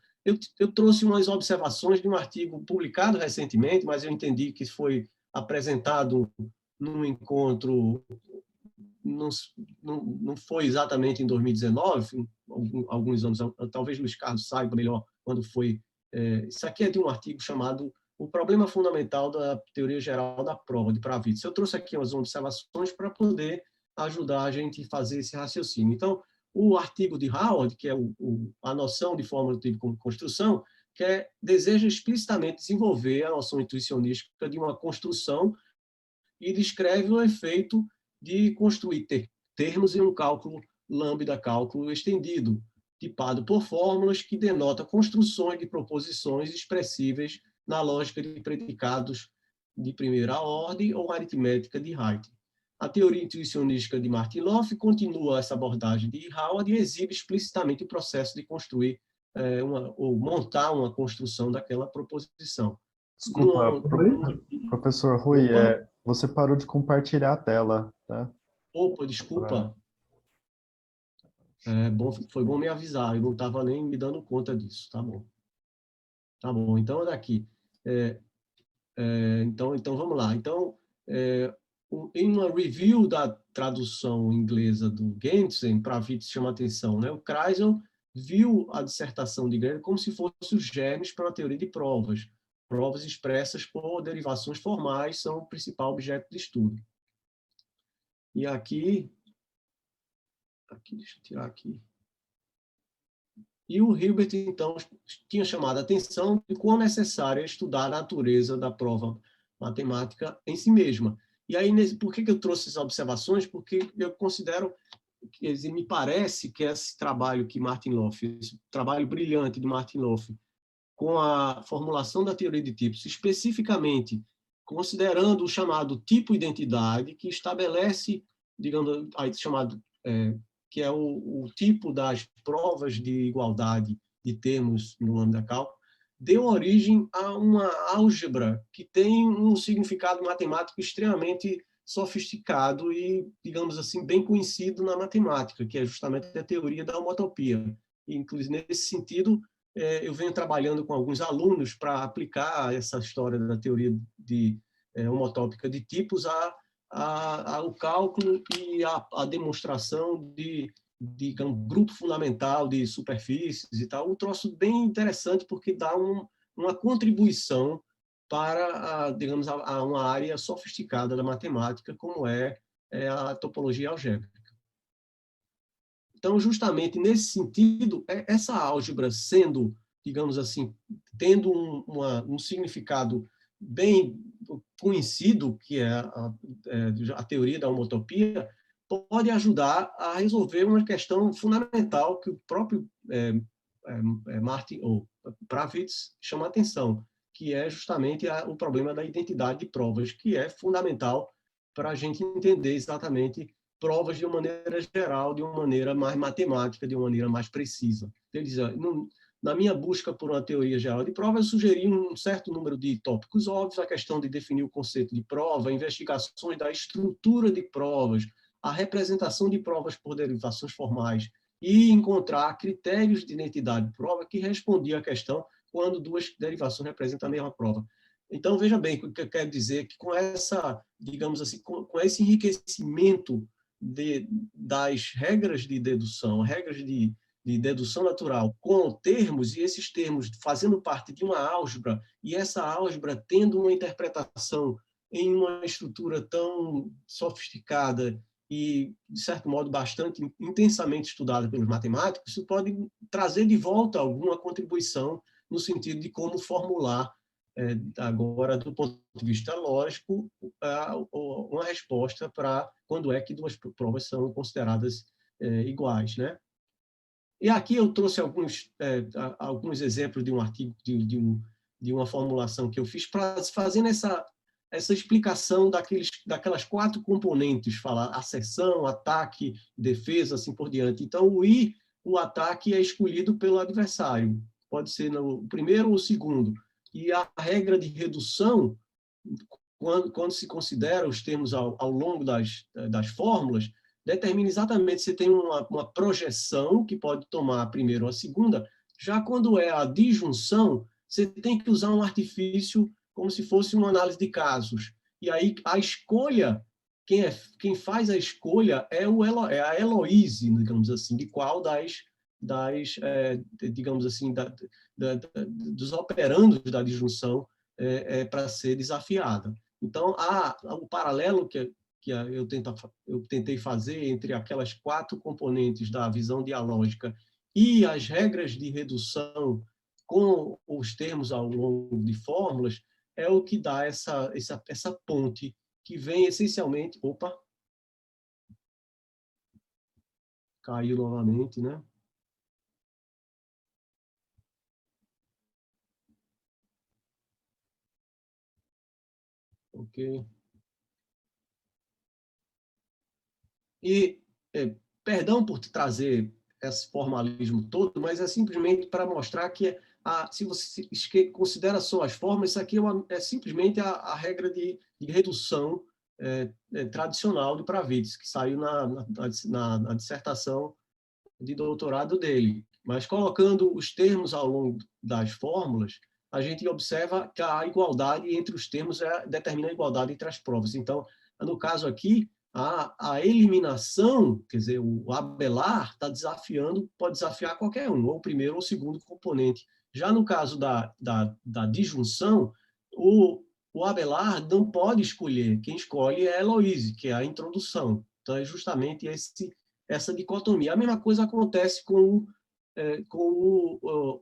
eu trouxe umas observações de um artigo publicado recentemente, mas eu entendi que foi apresentado num encontro, não foi exatamente em 2019, alguns anos, talvez Luiz Carlos saiba melhor quando foi. Isso aqui é de um artigo chamado O Problema Fundamental da Teoria Geral da Prova, de Pravitsky. Eu trouxe aqui umas observações para poder ajudar a gente a fazer esse raciocínio. Então, o artigo de Howard, que é a noção de fórmula do tipo como construção, deseja explicitamente desenvolver a noção intuicionística de uma construção e descreve o efeito de construir termos em um cálculo lambda, cálculo estendido, tipado por fórmulas que denota construções de proposições expressíveis na lógica de predicados de primeira ordem ou aritmética de Haidt. A teoria intuicionística de Martin Löf continua essa abordagem de Howard e exibe explicitamente o processo de construir ou montar uma construção daquela proposição. Desculpa, professor Rui, você parou de compartilhar a tela, tá? Opa, desculpa. Foi bom me avisar, eu não estava nem me dando conta disso, tá bom. Tá bom, então é daqui. Então, vamos lá. Então, em uma review da tradução inglesa do Gentzen, para Pravitsky chama atenção, né? O Kreisel viu a dissertação de Gödel como se fosse os germes para a teoria de provas. Provas expressas por derivações formais são o principal objeto de estudo. E aqui, deixa eu tirar aqui. E o Hilbert, então, tinha chamado a atenção de quão necessário é estudar a natureza da prova matemática em si mesma. E aí, por que eu trouxe essas observações? Porque eu considero, me parece que esse trabalho que Martin Löf, esse trabalho brilhante de Martin Löf, com a formulação da teoria de tipos, especificamente considerando o chamado tipo-identidade, que estabelece, digamos, aí chamado, que é o tipo das provas de igualdade de termos no lambda cálculo, deu origem a uma álgebra que tem um significado matemático extremamente sofisticado e, digamos assim, bem conhecido na matemática, que é justamente a teoria da homotopia. E, inclusive, nesse sentido, eu venho trabalhando com alguns alunos para aplicar essa história da teoria homotópica de tipos ao cálculo e à demonstração de grupo fundamental de superfícies e tal. Um troço bem interessante, porque dá uma contribuição para, digamos, a uma área sofisticada da matemática, como é a topologia algébrica. Então, justamente nesse sentido, essa álgebra sendo, digamos assim, tendo um significado bem conhecido, que é a teoria da homotopia, pode ajudar a resolver uma questão fundamental que o próprio Martin ou Pravitz chama a atenção, que é justamente o problema da identidade de provas, que é fundamental para a gente entender exatamente provas de uma maneira geral, de uma maneira mais matemática, de uma maneira mais precisa. Eles, na minha busca por uma teoria geral de provas, eu sugeri um certo número de tópicos óbvios, a questão de definir o conceito de prova, investigações da estrutura de provas, a representação de provas por derivações formais e encontrar critérios de identidade de prova que respondiam à questão quando duas derivações representam a mesma prova. Então, veja bem o que eu quero dizer, que com essa, digamos assim, com esse enriquecimento das regras de dedução, regras de dedução natural, com termos, e esses termos fazendo parte de uma álgebra, e essa álgebra tendo uma interpretação em uma estrutura tão sofisticada e, de certo modo, bastante intensamente estudada pelos matemáticos, isso pode trazer de volta alguma contribuição no sentido de como formular, agora, do ponto de vista lógico, uma resposta para quando é que duas provas são consideradas iguais, né? E aqui eu trouxe alguns exemplos de um artigo, de uma formulação que eu fiz, fazendo essa explicação daquelas 4 componentes, falar asserção, ataque, defesa, assim por diante. Então, o ataque é escolhido pelo adversário, pode ser no primeiro ou o segundo. E a regra de redução, quando se considera os termos ao longo das fórmulas, determina exatamente se tem uma projeção, que pode tomar a primeira ou a segunda. Já quando é a disjunção, você tem que usar um artifício como se fosse uma análise de casos. E aí a escolha, quem faz a escolha é a Heloise, digamos assim, de qual digamos assim, dos operandos da disjunção para ser desafiada. Então, o paralelo que eu tentei fazer entre aquelas 4 componentes da visão dialógica e as regras de redução com os termos ao longo de fórmulas é o que dá essa ponte que vem essencialmente... Opa! Caiu novamente, né? Ok. E perdão por te trazer esse formalismo todo, mas é simplesmente para mostrar que se você considera só as formas, isso aqui é simplesmente a regra de redução tradicional de Pravitz, que saiu na dissertação de doutorado dele. Mas colocando os termos ao longo das fórmulas, a gente observa que a igualdade entre os termos determina a igualdade entre as provas. Então, no caso aqui, a eliminação, quer dizer, o Abelard pode desafiar qualquer um, ou o primeiro ou o segundo componente. Já no caso da disjunção, o Abelard não pode escolher, quem escolhe é a Heloise, que é a introdução. Então, é justamente essa dicotomia. A mesma coisa acontece com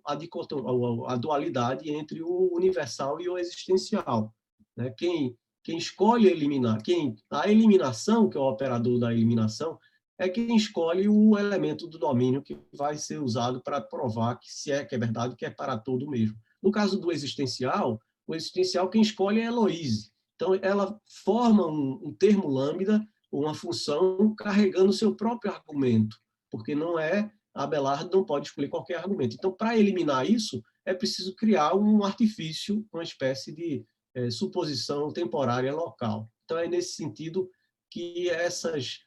a dualidade entre o universal e o existencial. Né? Quem escolhe eliminar, a eliminação, que é o operador da eliminação, é quem escolhe o elemento do domínio que vai ser usado para provar que é verdade, que é para todo mesmo. No caso do existencial, o existencial quem escolhe é a Heloise. Então, ela forma um termo lambda, uma função carregando o seu próprio argumento, porque não é, a Abelardo não pode escolher qualquer argumento. Então, para eliminar isso, é preciso criar um artifício, uma espécie de suposição temporária local. Então, é nesse sentido que essas,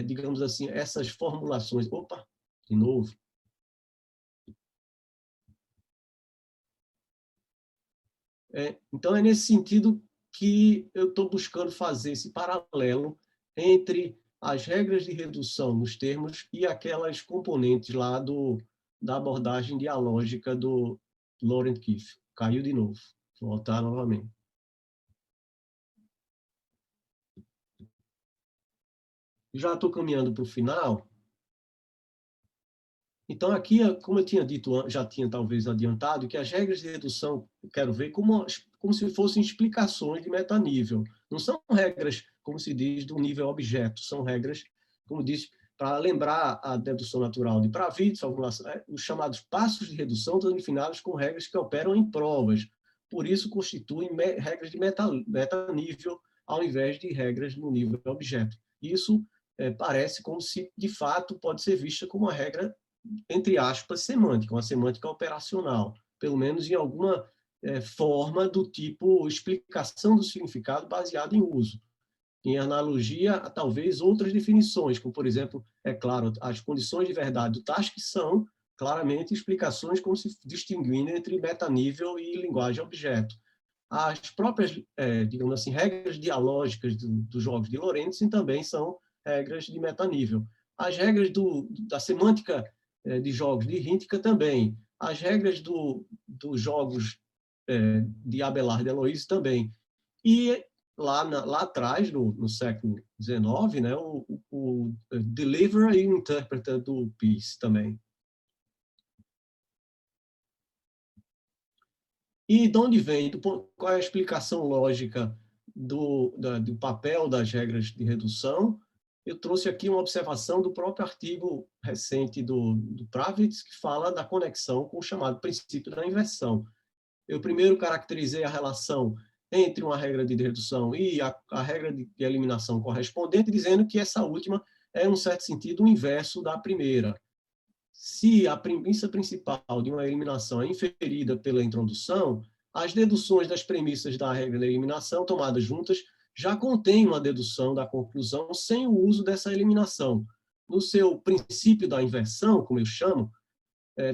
digamos assim, essas formulações... Opa, de novo. Então, é nesse sentido que eu estou buscando fazer esse paralelo entre as regras de redução nos termos e aquelas componentes lá da abordagem dialógica do Laurent Kiff. Caiu de novo. Vou voltar novamente. Já estou caminhando para o final. Então, aqui, como eu tinha dito, já tinha talvez adiantado, que as regras de redução, eu quero ver como se fossem explicações de metanível. Não são regras, como se diz, do nível objeto. São regras, como diz, para lembrar a dedução natural de Pravits, os chamados passos de redução estão definidos com regras que operam em provas. Por isso, constituem regras de metanível ao invés de regras no nível objeto. Isso parece como se, de fato, pode ser vista como uma regra entre aspas, semântica, uma semântica operacional, pelo menos em alguma forma do tipo explicação do significado baseado em uso. Em analogia a talvez outras definições, como, por exemplo, é claro, as condições de verdade do Tarski são claramente explicações como se distinguindo entre metanível e linguagem objeto. As próprias, digamos assim, regras dialógicas dos jogos de Lorentz também são regras de metanível. As regras da semântica de jogos de Hindka também. As regras dos jogos de Abelard e Heloise também. E lá atrás, no século XIX, né, o Deliverer e Interpreter do Peace também. E de onde vem? Qual é a explicação lógica do papel das regras de redução? Eu trouxe aqui uma observação do próprio artigo recente do Pravits, que fala da conexão com o chamado princípio da inversão. Eu primeiro caracterizei a relação entre uma regra de redução e a regra de eliminação correspondente, dizendo que essa última é, em um certo sentido, o inverso da primeira. Se a premissa principal de uma eliminação é inferida pela introdução, as deduções das premissas da regra da eliminação, tomadas juntas, já contêm uma dedução da conclusão sem o uso dessa eliminação. No seu princípio da inversão, como eu chamo,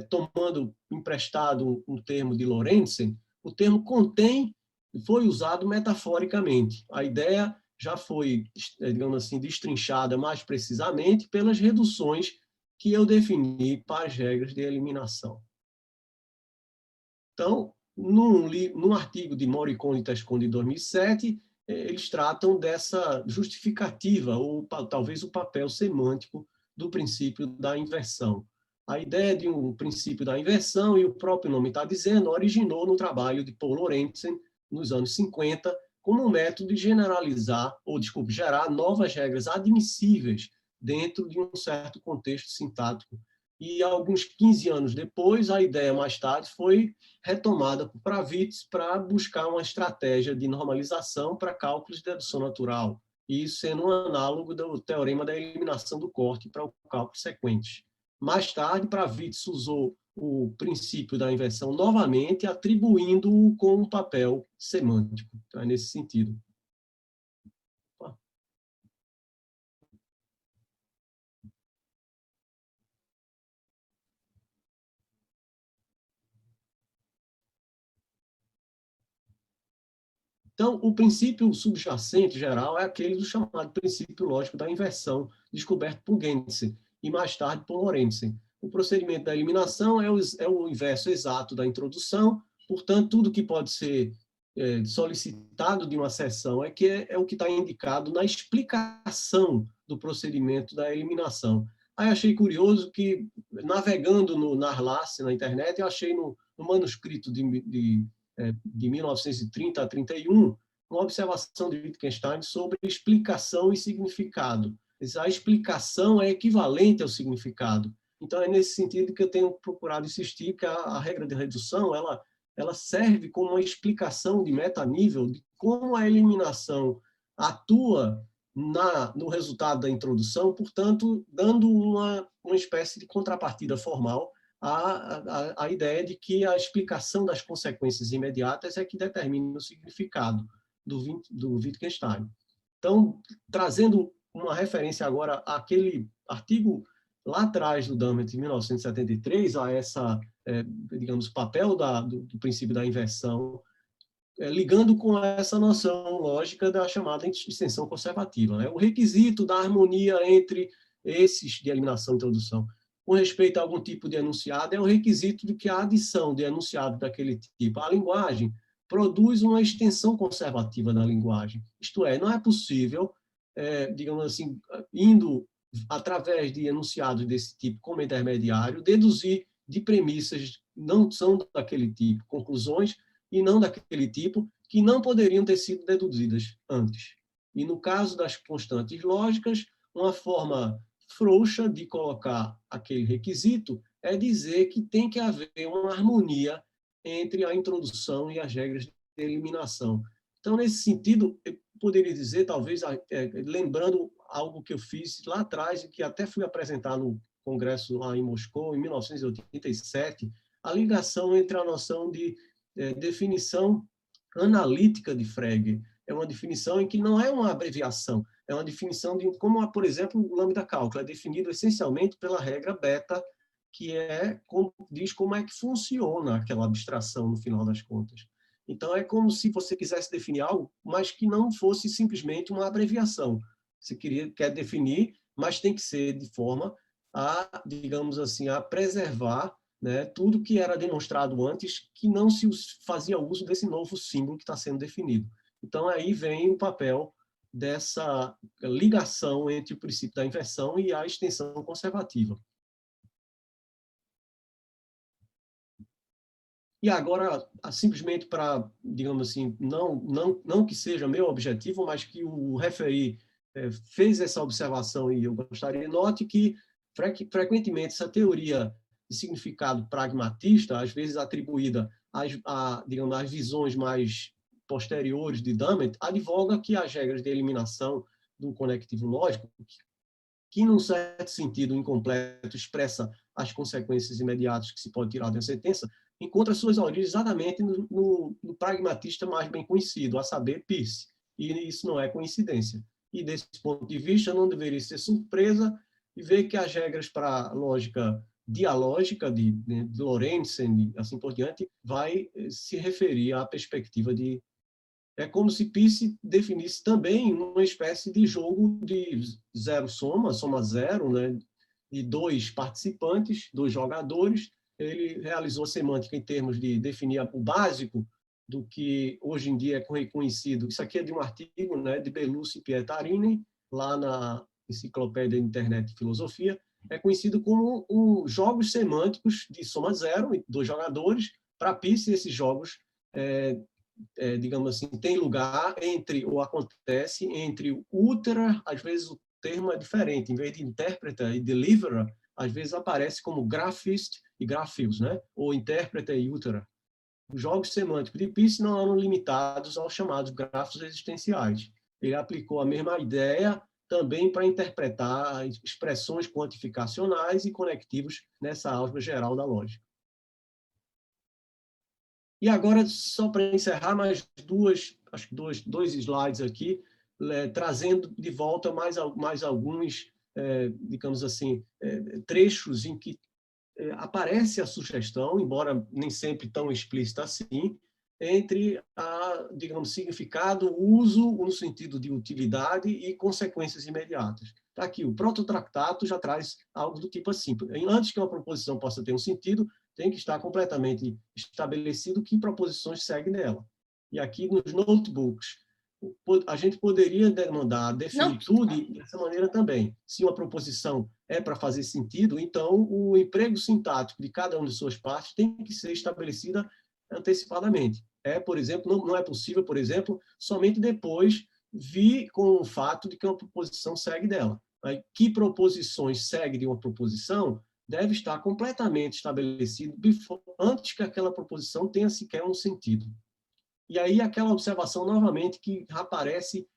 tomando emprestado um termo de Lorentzen, o termo contém foi usado metaforicamente. A ideia já foi, digamos assim, destrinchada mais precisamente pelas reduções que eu defini para as regras de eliminação. Então, num artigo de Morricone e Tascon de 2007, eles tratam dessa justificativa, ou talvez o papel semântico do princípio da inversão. A ideia de um princípio da inversão, e o próprio nome está dizendo, originou no trabalho de Paul Lorentzen, nos anos 50, como um método de generalizar, ou, desculpe, gerar novas regras admissíveis dentro de um certo contexto sintático. E alguns 15 anos depois, a ideia mais tarde foi retomada por Pravits para buscar uma estratégia de normalização para cálculos de dedução natural, e isso sendo um análogo do teorema da eliminação do corte para o cálculo sequente. Mais tarde, Pravits usou o princípio da inversão novamente, atribuindo-o com um papel semântico. Então, é nesse sentido. Então, o princípio subjacente geral é aquele do chamado princípio lógico da inversão, descoberto por Gentzen e mais tarde por Lorentzen. O procedimento da eliminação é o inverso exato da introdução, portanto, tudo que pode ser solicitado de uma seção é o que está indicado na explicação do procedimento da eliminação. Aí achei curioso que, navegando no Narlace, na internet, eu achei no manuscrito de 1930 a 31, uma observação de Wittgenstein sobre explicação e significado. A explicação é equivalente ao significado. Então, é nesse sentido que eu tenho procurado insistir que a regra de redução ela ela serve como uma explicação de metanível de como a eliminação atua no resultado da introdução, portanto, dando uma espécie de contrapartida formal à ideia de que a explicação das consequências imediatas é que determina o significado do Wittgenstein. Então, trazendo uma referência agora àquele artigo lá atrás do Dummett, em 1973, a essa, digamos, papel do princípio da inversão, ligando com essa noção lógica da chamada extensão conservativa, né? O requisito da harmonia entre esses de eliminação e introdução, com respeito a algum tipo de enunciado, é o requisito de que a adição de enunciado daquele tipo à linguagem produz uma extensão conservativa da linguagem. Isto é, não é possível, digamos assim, indo através de enunciados desse tipo como intermediário, deduzir de premissas não são daquele tipo, conclusões e não daquele tipo, que não poderiam ter sido deduzidas antes. E no caso das constantes lógicas, uma forma frouxa de colocar aquele requisito é dizer que tem que haver uma harmonia entre a introdução e as regras de eliminação. Então, nesse sentido, eu poderia dizer, talvez, lembrando algo que eu fiz lá atrás, e que até fui apresentar no congresso lá em Moscou, em 1987, a ligação entre a noção de definição analítica de Frege. É uma definição em que não é uma abreviação, é uma definição de como, por exemplo, o lambda cálculo é definido essencialmente pela regra beta, que diz como é que funciona aquela abstração no final das contas. Então, é como se você quisesse definir algo, mas que não fosse simplesmente uma abreviação. Você quer definir, mas tem que ser de forma a, digamos assim, a preservar, né, tudo que era demonstrado antes, que não se fazia uso desse novo símbolo que está sendo definido. Então, aí vem o papel dessa ligação entre o princípio da inversão e a extensão conservativa. E agora, simplesmente para, digamos assim, não que seja meu objetivo, mas que o referi fez essa observação e eu gostaria, note que, frequentemente, essa teoria de significado pragmatista, às vezes atribuída digamos, às visões mais posteriores de Dummett, advoga que as regras de eliminação do conectivo lógico, que num certo sentido incompleto expressa as consequências imediatas que se pode tirar da sentença, encontra suas origens exatamente no pragmatista mais bem conhecido, a saber, Peirce. E isso não é coincidência. E desse ponto de vista, não deveria ser surpresa e ver que as regras para a lógica dialógica de Lorentz e assim por diante vai se referir à perspectiva de... É como se Peirce definisse também uma espécie de jogo de zero-soma, soma zero, né? De dois participantes, dois jogadores. Ele realizou a semântica em termos de definir o básico do que hoje em dia é reconhecido. Isso aqui é de um artigo, né, de Belucci e Pietarini, lá na Enciclopédia de Internet de Filosofia. É conhecido como jogos semânticos de soma zero, dois jogadores. Para Peirce, esses jogos digamos assim, tem lugar ou acontece entre o útera, às vezes o termo é diferente, em vez de interpreta e deliverer, às vezes aparece como graphist e graphios, né? Ou interpreta e útera. Os jogos semânticos de Peirce não eram limitados aos chamados grafos existenciais. Ele aplicou a mesma ideia também para interpretar expressões quantificacionais e conectivos nessa álgebra geral da lógica. E agora, só para encerrar, mais dois slides aqui, trazendo de volta mais alguns, digamos assim, trechos em que aparece a sugestão, embora nem sempre tão explícita assim, entre digamos, significado, uso no sentido de utilidade e consequências imediatas. Está aqui, o prototractato já traz algo do tipo assim. Antes que uma proposição possa ter um sentido, tem que estar completamente estabelecido que proposições seguem dela. E aqui nos notebooks, a gente poderia demandar a definitude dessa maneira também. Se uma proposição é para fazer sentido, então o emprego sintático de cada uma de suas partes tem que ser estabelecida antecipadamente. Por exemplo, não é possível, por exemplo, somente depois vir com o fato de que uma proposição segue dela. Que proposições seguem de uma proposição deve estar completamente estabelecido antes que aquela proposição tenha sequer um sentido. E aí aquela observação, novamente, que aparece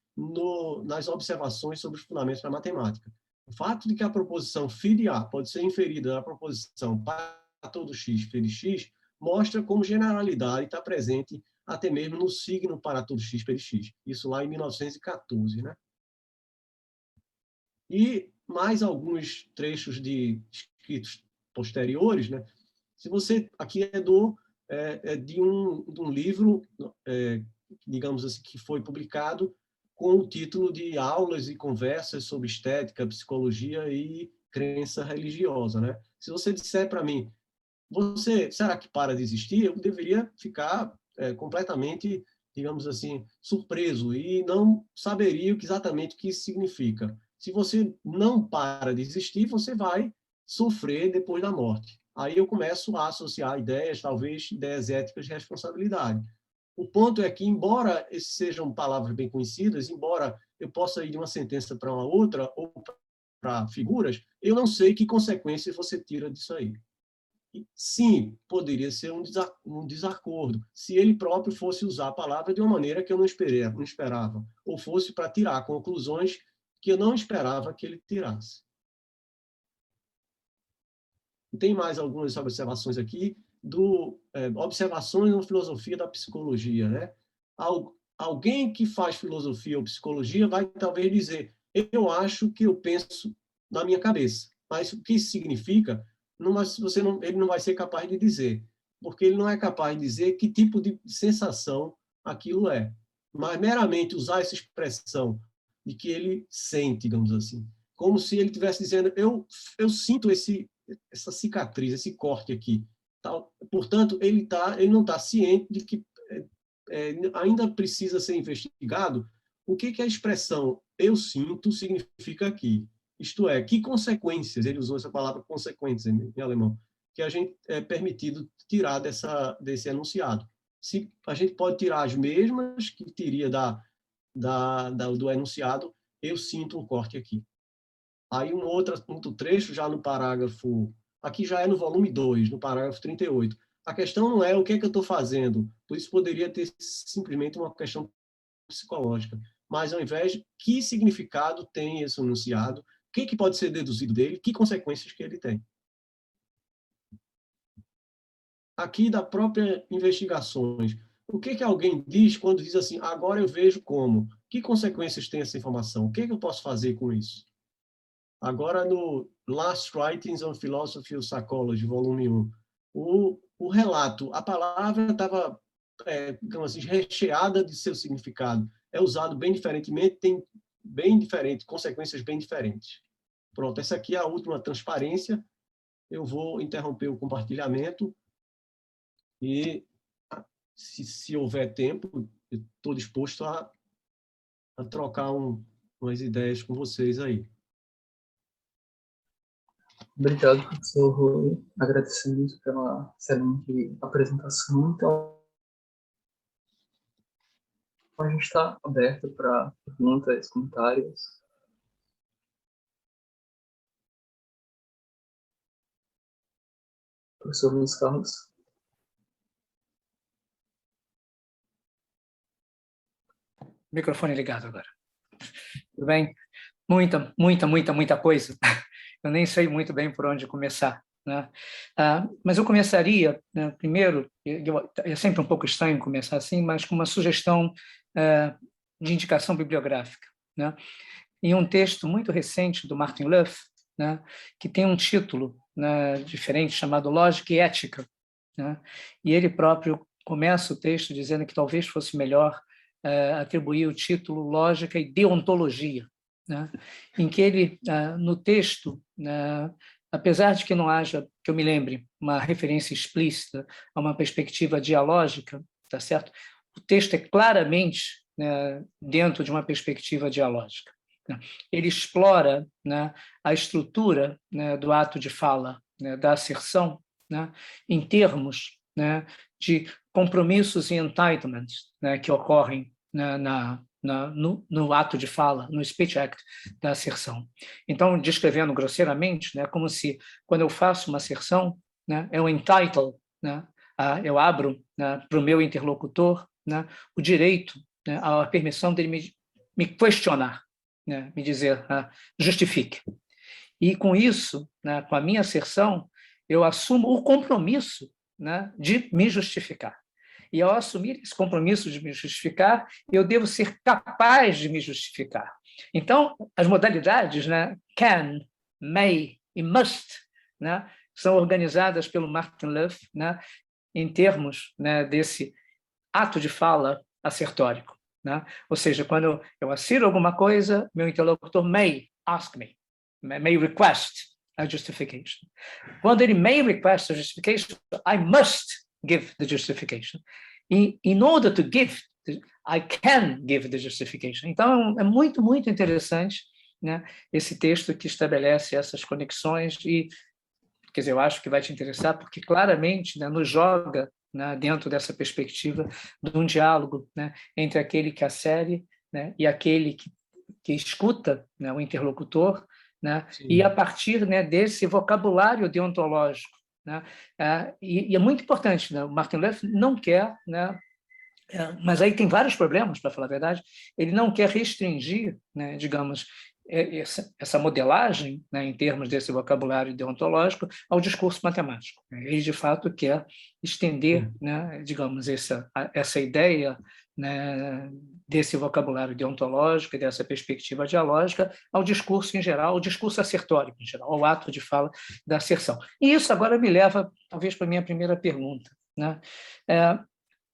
nas observações sobre os fundamentos da matemática. O fato de que a proposição φ de A pode ser inferida da proposição para todo x, φ de x, mostra como generalidade está presente até mesmo no signo para todo x, φ de x. Isso lá em 1914, né? E mais alguns trechos de escritos posteriores, né? Se você aqui é de um livro, digamos assim, que foi publicado com o título de Aulas e Conversas sobre Estética, Psicologia e Crença Religiosa, né? Se você disser para mim, será que para de existir? Eu deveria ficar completamente, digamos assim, surpreso e não saberia exatamente o que isso significa. Se você não para de existir, você vai sofrer depois da morte. Aí eu começo a associar ideias, talvez ideias éticas de responsabilidade. O ponto é que, embora esses sejam palavras bem conhecidas, embora eu possa ir de uma sentença para uma outra, ou para figuras, eu não sei que consequências você tira disso aí. Sim, poderia ser um desacordo, se ele próprio fosse usar a palavra de uma maneira que eu não esperava, ou fosse para tirar conclusões que eu não esperava que ele tirasse. Tem mais algumas observações aqui, observações na filosofia da psicologia, né? Alguém que faz filosofia ou psicologia vai talvez dizer, eu acho que eu penso na minha cabeça, mas o que isso significa, ele não vai ser capaz de dizer, porque ele não é capaz de dizer que tipo de sensação aquilo é, mas meramente usar essa expressão de que ele sente, digamos assim, como se ele estivesse dizendo, eu sinto essa cicatriz, esse corte aqui. Tal. Portanto, ele não está ciente de que ainda precisa ser investigado o que a expressão eu sinto significa aqui. Isto é, que consequências, ele usou essa palavra consequências em alemão, que a gente é permitido tirar desse enunciado. Se a gente pode tirar as mesmas que teria do enunciado, eu sinto um corte aqui. Aí um outro trecho, já no parágrafo, aqui já é no volume 2, no parágrafo 38. A questão não é o que é que eu estou fazendo, por isso poderia ter simplesmente uma questão psicológica, mas ao invés de que significado tem esse enunciado, o que pode ser deduzido dele, que consequências que ele tem. Aqui da própria investigações, o que alguém diz quando diz assim, agora eu vejo como, que consequências tem essa informação, o que eu posso fazer com isso? Agora, no Last Writings on Philosophy of Psychology, volume 1, o relato, a palavra estava, digamos assim, recheada de seu significado. É usado bem diferentemente, tem consequências bem diferentes. Pronto, essa aqui é a última transparência. Eu vou interromper o compartilhamento e, se houver tempo, eu estou disposto a trocar umas ideias com vocês aí. Obrigado, professor Rui. Agradecemos pela excelente apresentação. Então, a gente está aberto para perguntas, comentários. Professor Luiz Carlos. Microfone ligado agora. Tudo bem? Muita coisa. Eu nem sei muito bem por onde começar, né? Mas eu começaria, né, primeiro, é sempre um pouco estranho começar assim, mas com uma sugestão de indicação bibliográfica, né? Em um texto muito recente do Martin Luff, né, que tem um título, né, diferente, chamado Lógica e Ética, né? E ele próprio começa o texto dizendo que talvez fosse melhor atribuir o título Lógica e Deontologia, né? Em que ele, no texto, apesar de que não haja, que eu me lembre, uma referência explícita a uma perspectiva dialógica, tá certo? O texto é claramente, né, dentro de uma perspectiva dialógica, né? Ele explora, né, a estrutura, né, do ato de fala, né, da asserção, né, em termos, né, de compromissos e entitlements, né, que ocorrem, né, no ato de fala, no speech act da asserção. Então, descrevendo grosseiramente, né, como se, quando eu faço uma asserção, né, eu entitle, né, eu abro, né, para o meu interlocutor, né, o direito, né, a permissão dele me questionar, né, me dizer, justifique. E com isso, né, com a minha asserção, eu assumo o compromisso, né, de me justificar. E ao assumir esse compromisso de me justificar, eu devo ser capaz de me justificar. Então, as modalidades, né, can, may e must, né, são organizadas pelo Martin Luff, né, em termos, né, desse ato de fala assertórico, né? Ou seja, quando eu assiro alguma coisa, meu interlocutor may ask me, may request a justification. Quando ele may request a justification, I must give the justification. In order to give, I can give the justification. Então, é muito, muito interessante, né, esse texto que estabelece essas conexões e, quer dizer, eu acho que vai te interessar, porque claramente, né, nos joga, né, dentro dessa perspectiva de um diálogo, né, entre aquele que assere, né, e aquele que escuta, né, o interlocutor, né, e a partir, né, desse vocabulário deontológico, né, e é muito importante, né, o Martin Luff não quer, né, mas aí tem vários problemas, para falar a verdade, ele não quer restringir, né, digamos, essa modelagem, né, em termos desse vocabulário deontológico, ao discurso matemático. Ele, de fato, quer estender, né, digamos, essa ideia, né, desse vocabulário deontológico e dessa perspectiva dialógica ao discurso em geral, ao discurso assertórico em geral, ao ato de fala da asserção. E isso agora me leva, talvez, para a minha primeira pergunta, né?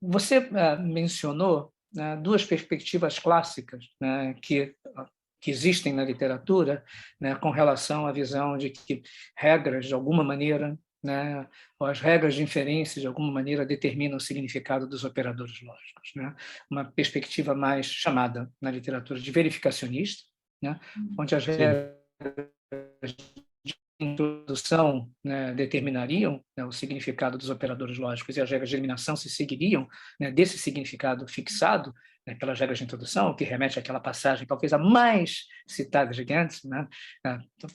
Você mencionou, né, duas perspectivas clássicas, né, que existem na literatura, né, com relação à visão de que regras, de alguma maneira, né, ou as regras de inferência, de alguma maneira, determinam o significado dos operadores lógicos. Né? Uma perspectiva mais chamada na literatura de verificacionista, né, onde as regras de introdução, né, determinariam, né, o significado dos operadores lógicos e as regras de eliminação se seguiriam, né, desse significado fixado, né, pelas regras de introdução, que remete àquela passagem, talvez a mais citada de Gantz, né,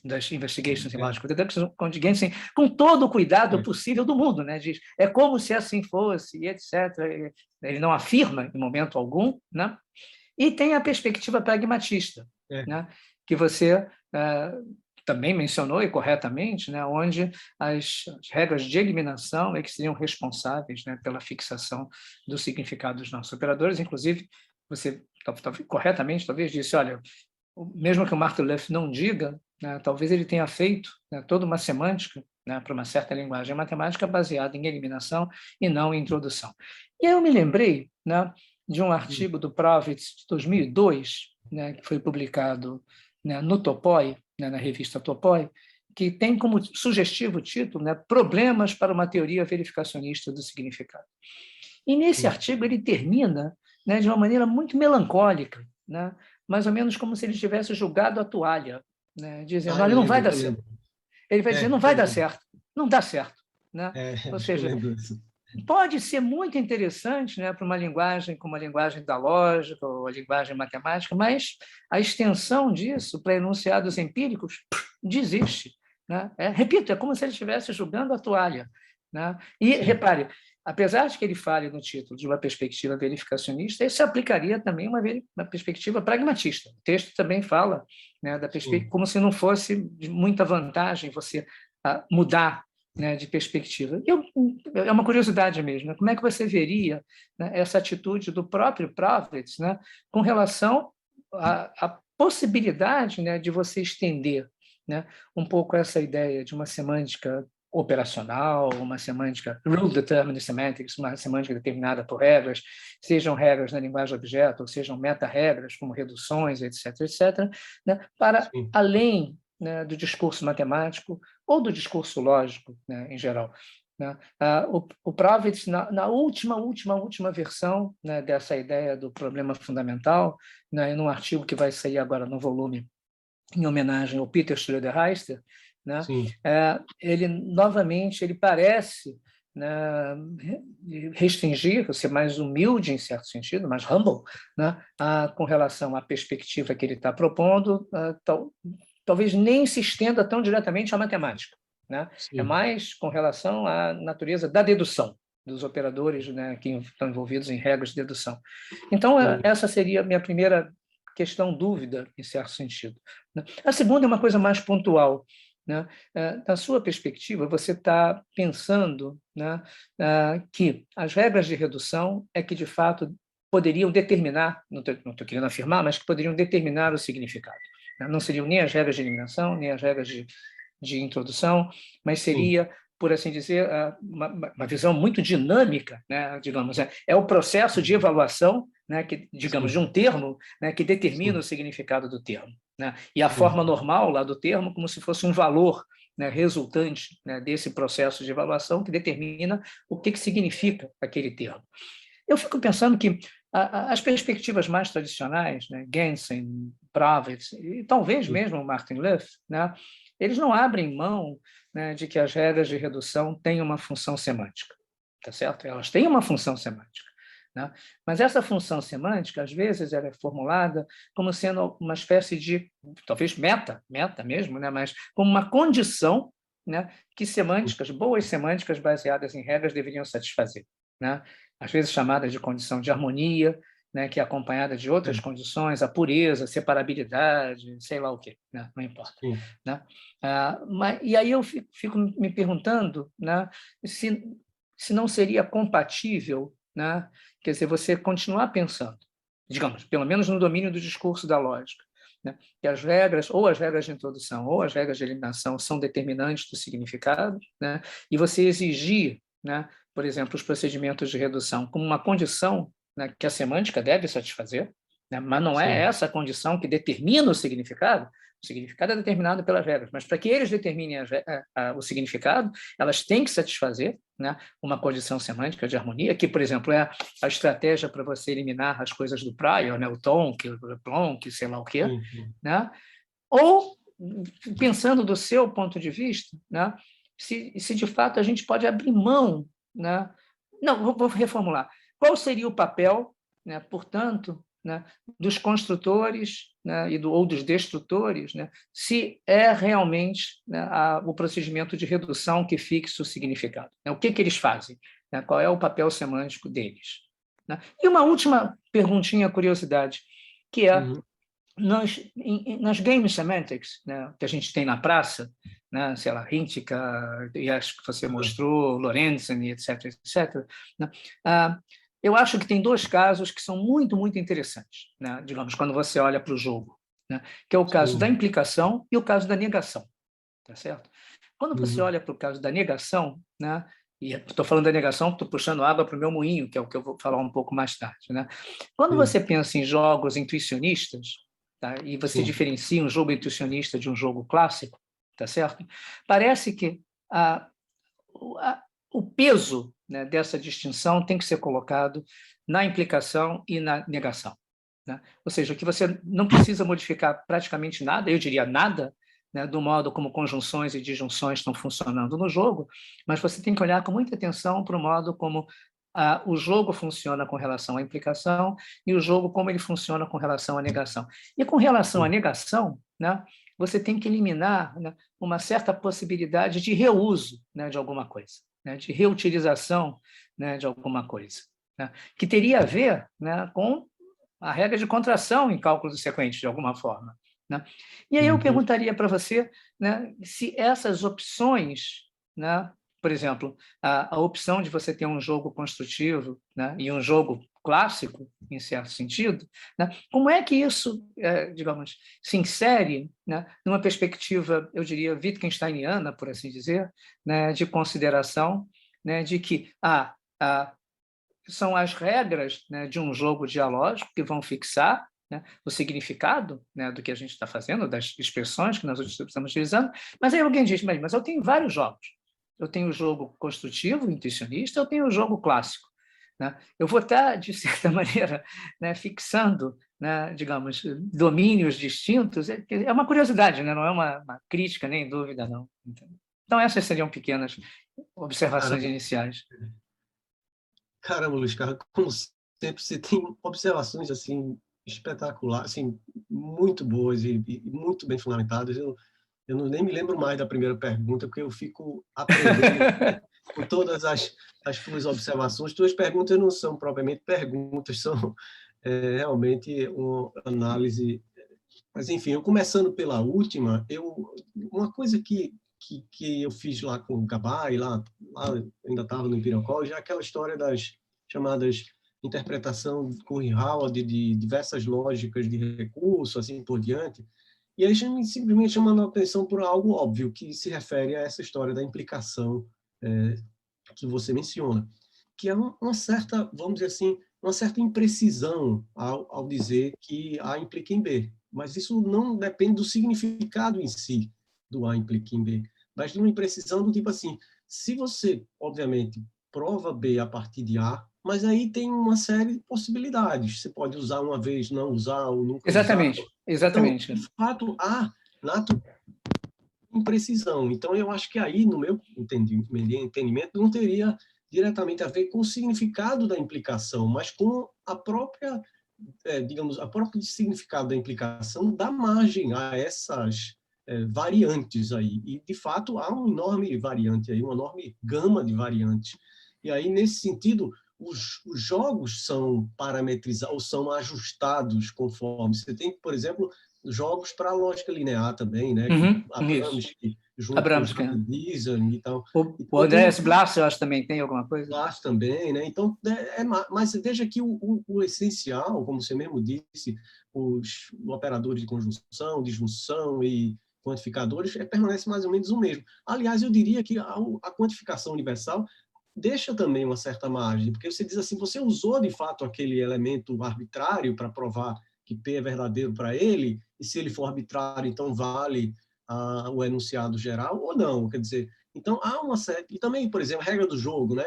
das Investigations in Logical Deduction, onde Gantz, com todo o cuidado possível do mundo, né, diz, é como se assim fosse, e etc. Ele não afirma em momento algum, né, e tem a perspectiva pragmatista, né, que você também mencionou, e corretamente, né, onde as regras de eliminação é que seriam responsáveis, né, pela fixação do significado dos nossos operadores. Inclusive, você corretamente talvez disse, olha, mesmo que o Martin Luff não diga, né, talvez ele tenha feito, né, toda uma semântica, né, para uma certa linguagem matemática baseada em eliminação e não em introdução. E aí eu me lembrei, né, de um artigo do Pravitz de 2002, né, que foi publicado, né, no Topoi, né, na revista Topoi, que tem como sugestivo título, né, Problemas para uma teoria verificacionista do significado. E nesse artigo ele termina, né, de uma maneira muito melancólica, né, mais ou menos como se ele tivesse jogado a toalha, né, dizendo, olha, não vai dar certo. Ele vai dizer, não vai dar certo, não dá certo. Né? Ou seja, pode ser muito interessante, né, para uma linguagem como a linguagem da lógica ou a linguagem matemática, mas a extensão disso para enunciados empíricos desiste. Né? Repito, é como se ele estivesse jogando a toalha. Né? E, repare, apesar de que ele fale no título de uma perspectiva verificacionista, isso aplicaria também uma perspectiva pragmatista. O texto também fala, né, da perspectiva como se não fosse de muita vantagem você mudar, né, de perspectiva. É uma curiosidade mesmo, né? Como é que você veria, né, essa atitude do próprio Pravitz, né, com relação à possibilidade, né, de você estender, né, um pouco essa ideia de uma semântica operacional, uma semântica rule-determined semantics, uma semântica determinada por regras, sejam regras na linguagem objeto, ou sejam meta-regras, como reduções, etc., etc., né, para além, né, do discurso matemático ou do discurso lógico, né, em geral. Né? O Pravitz, na última versão, né, dessa ideia do problema fundamental, né, num artigo que vai sair agora no volume em homenagem ao Peter Schroeder-Heister, né, ele novamente ele parece né, restringir, ser mais humilde em certo sentido, mais humble, né, com relação à perspectiva que ele está propondo, talvez nem se estenda tão diretamente à matemática, né? É mais com relação à natureza da dedução, dos operadores, né, que estão envolvidos em regras de dedução. Então, essa seria a minha primeira questão, dúvida, em certo sentido, né? A segunda é uma coisa mais pontual, né? Da sua perspectiva, você está pensando, né, que as regras de redução é que, de fato, poderiam determinar, não estou querendo afirmar, mas que poderiam determinar o significado, né? Não seriam nem as regras de eliminação, nem as regras de introdução, mas seria, por assim dizer, uma visão muito dinâmica, né, digamos, é o processo de avaliação, né, que, digamos, de um termo, né, que determina o significado do termo, né, e a forma normal lá do termo como se fosse um valor, né, resultante, né, desse processo de avaliação que determina o que significa aquele termo. Eu fico pensando que as perspectivas mais tradicionais, né, Gensen, Pravitz e talvez mesmo Martin Löf, né, eles não abrem mão, né, de que as regras de redução têm uma função semântica, tá certo? Elas têm uma função semântica, né? Mas essa função semântica, às vezes, ela é formulada como sendo uma espécie de, talvez meta mesmo, né, mas como uma condição, né, que semânticas, boas semânticas baseadas em regras deveriam satisfazer, né? Às vezes chamada de condição de harmonia, né, que é acompanhada de outras condições, a pureza, a separabilidade, sei lá o quê, né? Não importa. Né? E aí eu fico me perguntando, né, se não seria compatível, né, quer dizer, você continuar pensando, digamos, pelo menos no domínio do discurso da lógica, né, que as regras, ou as regras de introdução, ou as regras de eliminação são determinantes do significado, né, e você exigir, né, por exemplo, os procedimentos de redução como uma condição, né, que a semântica deve satisfazer, né, mas não é essa a condição que determina o significado é determinado pelas regras, mas para que eles determinem o significado, elas têm que satisfazer, né, uma condição semântica de harmonia, que, por exemplo, é a estratégia para você eliminar as coisas do prior, né, o Tonk, o Plonk, sei lá o quê, né? Ou, pensando do seu ponto de vista, né, se de fato a gente pode abrir mão, né? Não, vou reformular. Qual seria o papel, né, portanto, né, dos construtores, né, ou dos destrutores, né, se é realmente, né, o procedimento de redução que fixa o significado? Né? O que eles fazem? Né? Qual é o papel semântico deles? Né? E uma última perguntinha, curiosidade, que é, nas game semantics, né, que a gente tem na praça, né, sei lá, Hintica, e acho que você mostrou, Lorenzen, etc., etc., né, eu acho que tem dois casos que são muito, muito interessantes, né, digamos, quando você olha para o jogo, né, que é o caso da implicação e o caso da negação, tá certo? Quando você olha para o caso da negação, né, e estou falando da negação, estou puxando água para o meu moinho, que é o que eu vou falar um pouco mais tarde, né? Quando você pensa em jogos intuicionistas, tá, e você diferencia um jogo intuicionista de um jogo clássico, tá certo? Parece que o peso, né, dessa distinção tem que ser colocado na implicação e na negação, né? Ou seja, que você não precisa modificar praticamente nada, eu diria nada, né, do modo como conjunções e disjunções estão funcionando no jogo, mas você tem que olhar com muita atenção para o modo como o jogo funciona com relação à implicação e o jogo como ele funciona com relação à negação. E com relação à negação, né, você tem que eliminar, né, uma certa possibilidade de reuso, né, de alguma coisa, né, de reutilização, né, de alguma coisa, né, que teria a ver, né, com a regra de contração em cálculos sequentes, de alguma forma, né? E aí eu perguntaria para você, né, se essas opções, né, por exemplo, a opção de você ter um jogo construtivo, né, e um jogo clássico, em certo sentido, né, como é que isso, digamos, se insere, né, numa perspectiva, eu diria, Wittgensteiniana, por assim dizer, né, de consideração, né, de que são as regras, né, de um jogo dialógico que vão fixar, né, o significado, né, do que a gente está fazendo, das expressões que nós estamos utilizando, mas aí alguém diz, mas eu tenho vários jogos. Eu tenho o jogo construtivo, intuicionista, eu tenho o jogo clássico, né? Eu vou estar, de certa maneira, né, fixando, né, digamos, domínios distintos. É uma curiosidade, né? Não é uma crítica, nem dúvida, não. Entendeu? Então, essas seriam pequenas observações iniciais. Caramba, Luiz Carlos, como sempre, você tem observações assim espetaculares, assim, muito boas e muito bem fundamentadas. Eu nem me lembro mais da primeira pergunta, porque eu fico aprendendo com todas as tuas observações. Tuas perguntas não são propriamente perguntas, são realmente uma análise. Mas, enfim, eu começando pela última, uma coisa que eu fiz lá com o Gabay, lá ainda estava no Imperial College, é aquela história das chamadas interpretação Curry-Howard de diversas lógicas de recurso, assim por diante. E aí simplesmente chamando a atenção por algo óbvio, que se refere a essa história da implicação que você menciona, que é uma certa, vamos dizer assim, uma certa imprecisão ao dizer que A implica em B. Mas isso não depende do significado em si do A implica em B, mas de uma imprecisão do tipo assim, se você, obviamente, prova B a partir de A, mas aí tem uma série de possibilidades. Você pode usar uma vez, não usar ou nunca Exatamente, usar. exatamente. Então, de fato, há imprecisão. Então, eu acho que aí, no meu entendimento, não teria diretamente a ver com o significado da implicação, mas com a própria, digamos, a própria significado da implicação dá margem a essas variantes aí. E, de fato, há uma enorme variante aí, uma enorme gama de variantes. E aí, nesse sentido, os jogos são parametrizados, ou são ajustados conforme. Você tem, por exemplo, jogos para lógica linear também, né? Isso. Junto Abrams, com o Disney e tal. O Então, Andreas Blass, eu acho, também tem alguma coisa? Blass também, né? Então, mas veja que o essencial, como você mesmo disse, os operadores de conjunção, disjunção e quantificadores, permanece mais ou menos o mesmo. Aliás, eu diria que a quantificação universal deixa também uma certa margem, porque você diz assim, você usou de fato aquele elemento arbitrário para provar que P é verdadeiro para ele, e se ele for arbitrário, então vale o enunciado geral ou não, quer dizer, então há uma série, e também, por exemplo, a regra do jogo, né?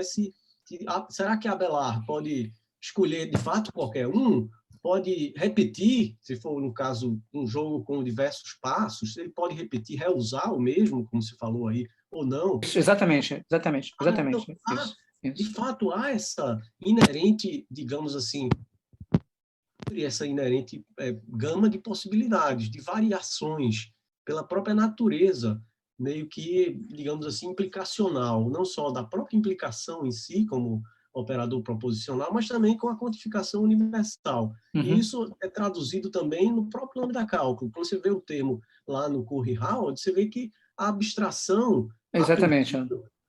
Será que a Abelard pode escolher de fato qualquer um? Pode repetir, se for no caso um jogo com diversos passos, ele pode repetir, reusar o mesmo, como se falou aí, ou não? Isso, exatamente. Então, Isso. De fato, há essa inerente, digamos assim, essa inerente gama de possibilidades, de variações pela própria natureza, meio que, digamos assim, implicacional, não só da própria implicação em si, como operador proposicional, mas também com a quantificação universal. E isso é traduzido também no próprio nome da cálculo. Quando você vê o termo lá no Curry-Howard, você vê que a abstração Exatamente.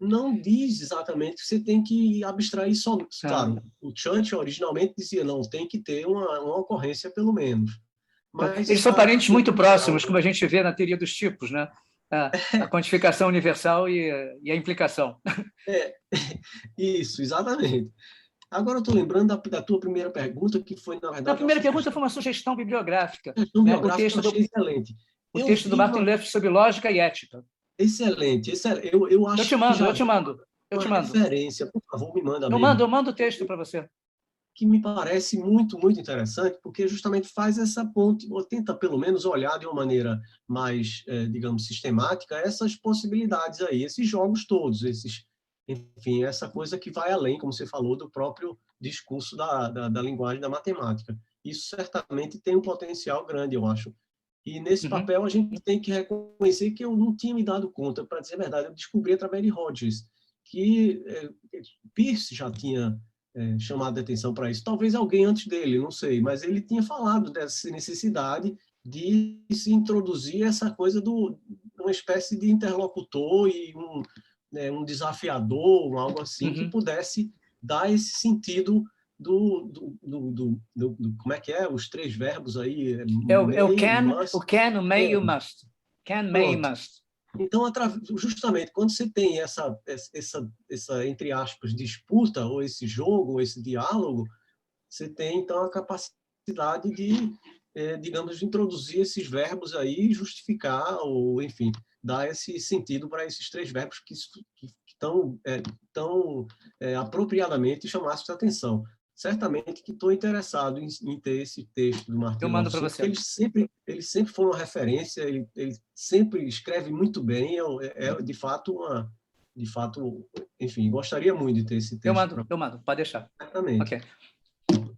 não diz exatamente que você tem que abstrair só. Claro, o Church originalmente dizia, não, tem que ter uma ocorrência pelo menos. Mas eles são parentes muito próximos, como a gente vê na teoria dos tipos, né? A quantificação universal e a implicação. Isso, exatamente. Agora eu estou lembrando da tua primeira pergunta, que foi, na verdade... A primeira pergunta foi uma sugestão bibliográfica. O texto eu achei excelente. O texto do Martin Löf sobre lógica e ética. Excelente. Eu acho eu te mando. Referência, por favor, me manda eu mando o texto para você. Que me parece muito, muito interessante, porque justamente faz essa ponte, ou tenta pelo menos olhar de uma maneira mais, digamos, sistemática, essas possibilidades aí, esses jogos todos, enfim, essa coisa que vai além, como você falou, do próprio discurso da linguagem da matemática. Isso certamente tem um potencial grande, eu acho. E nesse papel a gente tem que reconhecer que eu não tinha me dado conta, para dizer a verdade, eu descobri através de Rogers, que Peirce já tinha chamado a atenção para isso. Talvez alguém antes dele, não sei, mas ele tinha falado dessa necessidade de se introduzir essa coisa uma espécie de interlocutor e um desafiador, algo assim, que pudesse dar esse sentido como é que é? Os três verbos aí. O can, o may e o must. Can, may e must. Então, justamente, quando você tem essa, entre aspas, disputa, ou esse jogo, ou esse diálogo, você tem, então, a capacidade de, digamos, introduzir esses verbos aí, justificar, ou, enfim, dar esse sentido para esses três verbos que estão tão apropriadamente chamassem a atenção. certamente que estou interessado em ter esse texto do Eu Martinho mando para Novos, você. porque ele sempre foi uma referência, ele sempre escreve muito bem, de fato enfim, gostaria muito de ter esse Eu texto. mando, pode deixar. Certamente. Ok.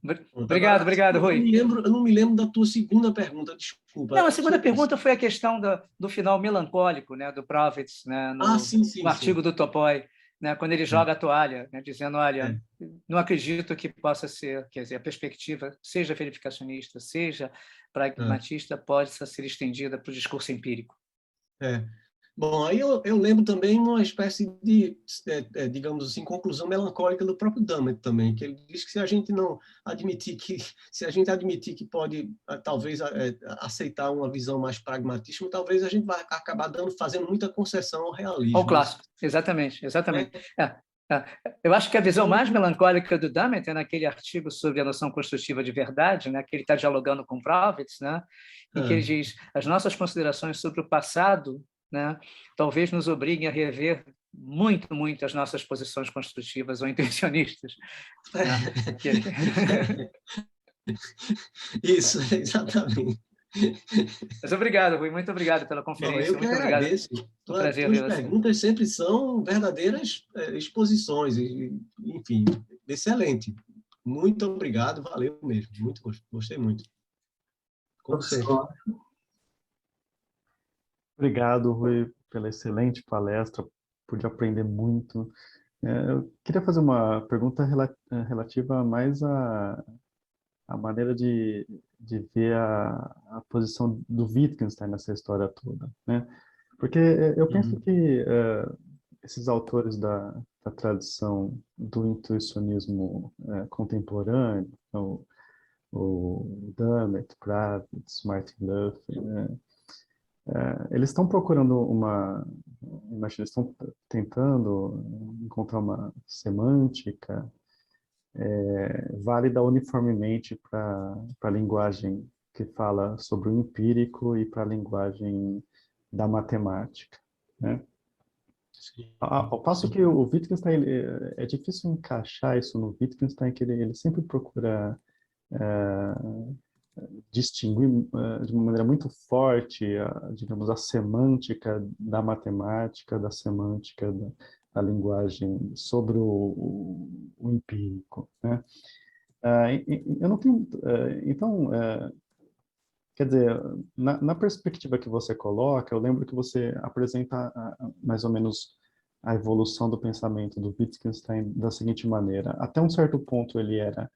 Pronto, Obrigado, agora, Rui. eu não me lembro da tua segunda pergunta, desculpa. Não, a segunda pergunta foi a questão do final melancólico, né, do Prophets, né, sim, no artigo do Topoi, né, quando ele joga a toalha, né, dizendo, olha, não acredito que possa ser, quer dizer, a perspectiva, seja verificacionista, seja pragmatista, possa ser estendida para o discurso empírico. Bom, aí eu lembro também uma espécie de, digamos assim, conclusão melancólica do próprio Dummett também, que ele diz que se a gente admitir que pode, talvez, aceitar uma visão mais pragmatista, talvez a gente vai acabar fazendo muita concessão ao realismo. Ao clássico, exatamente. Eu acho que a visão mais melancólica do Dummett é naquele artigo sobre a noção construtiva de verdade, né, que ele está dialogando com Prophets, né, em que ele diz as nossas considerações sobre o passado, né, talvez nos obriguem a rever muito as nossas posições construtivas ou intencionistas. Né? Isso, exatamente. Mas obrigado, Rui, muito obrigado pela conferência. Não, eu que agradeço. Tuas perguntas sempre são verdadeiras exposições, enfim, excelente. Muito obrigado, valeu mesmo, gostei muito. Como sempre. Obrigado, Rui, pela excelente palestra, pude aprender muito. Eu queria fazer uma pergunta relativa mais à maneira de ver a posição do Wittgenstein nessa história toda, né? Porque eu penso que esses autores da tradição do intuicionismo contemporâneo, o Dummett, Pravitz, Martin Luther, né? Eles estão procurando imagina, eles estão tentando encontrar uma semântica válida uniformemente para a linguagem que fala sobre o empírico e para a linguagem da matemática, né? Ao passo que o Wittgenstein, é difícil encaixar isso no Wittgenstein, que ele sempre procura distinguir de uma maneira muito forte, digamos, a semântica da matemática, da semântica da linguagem sobre o empírico, né? Eu não tenho... Então, quer dizer, na perspectiva que você coloca, eu lembro que você apresenta mais ou menos a evolução do pensamento do Wittgenstein da seguinte maneira. Até um certo ponto ele era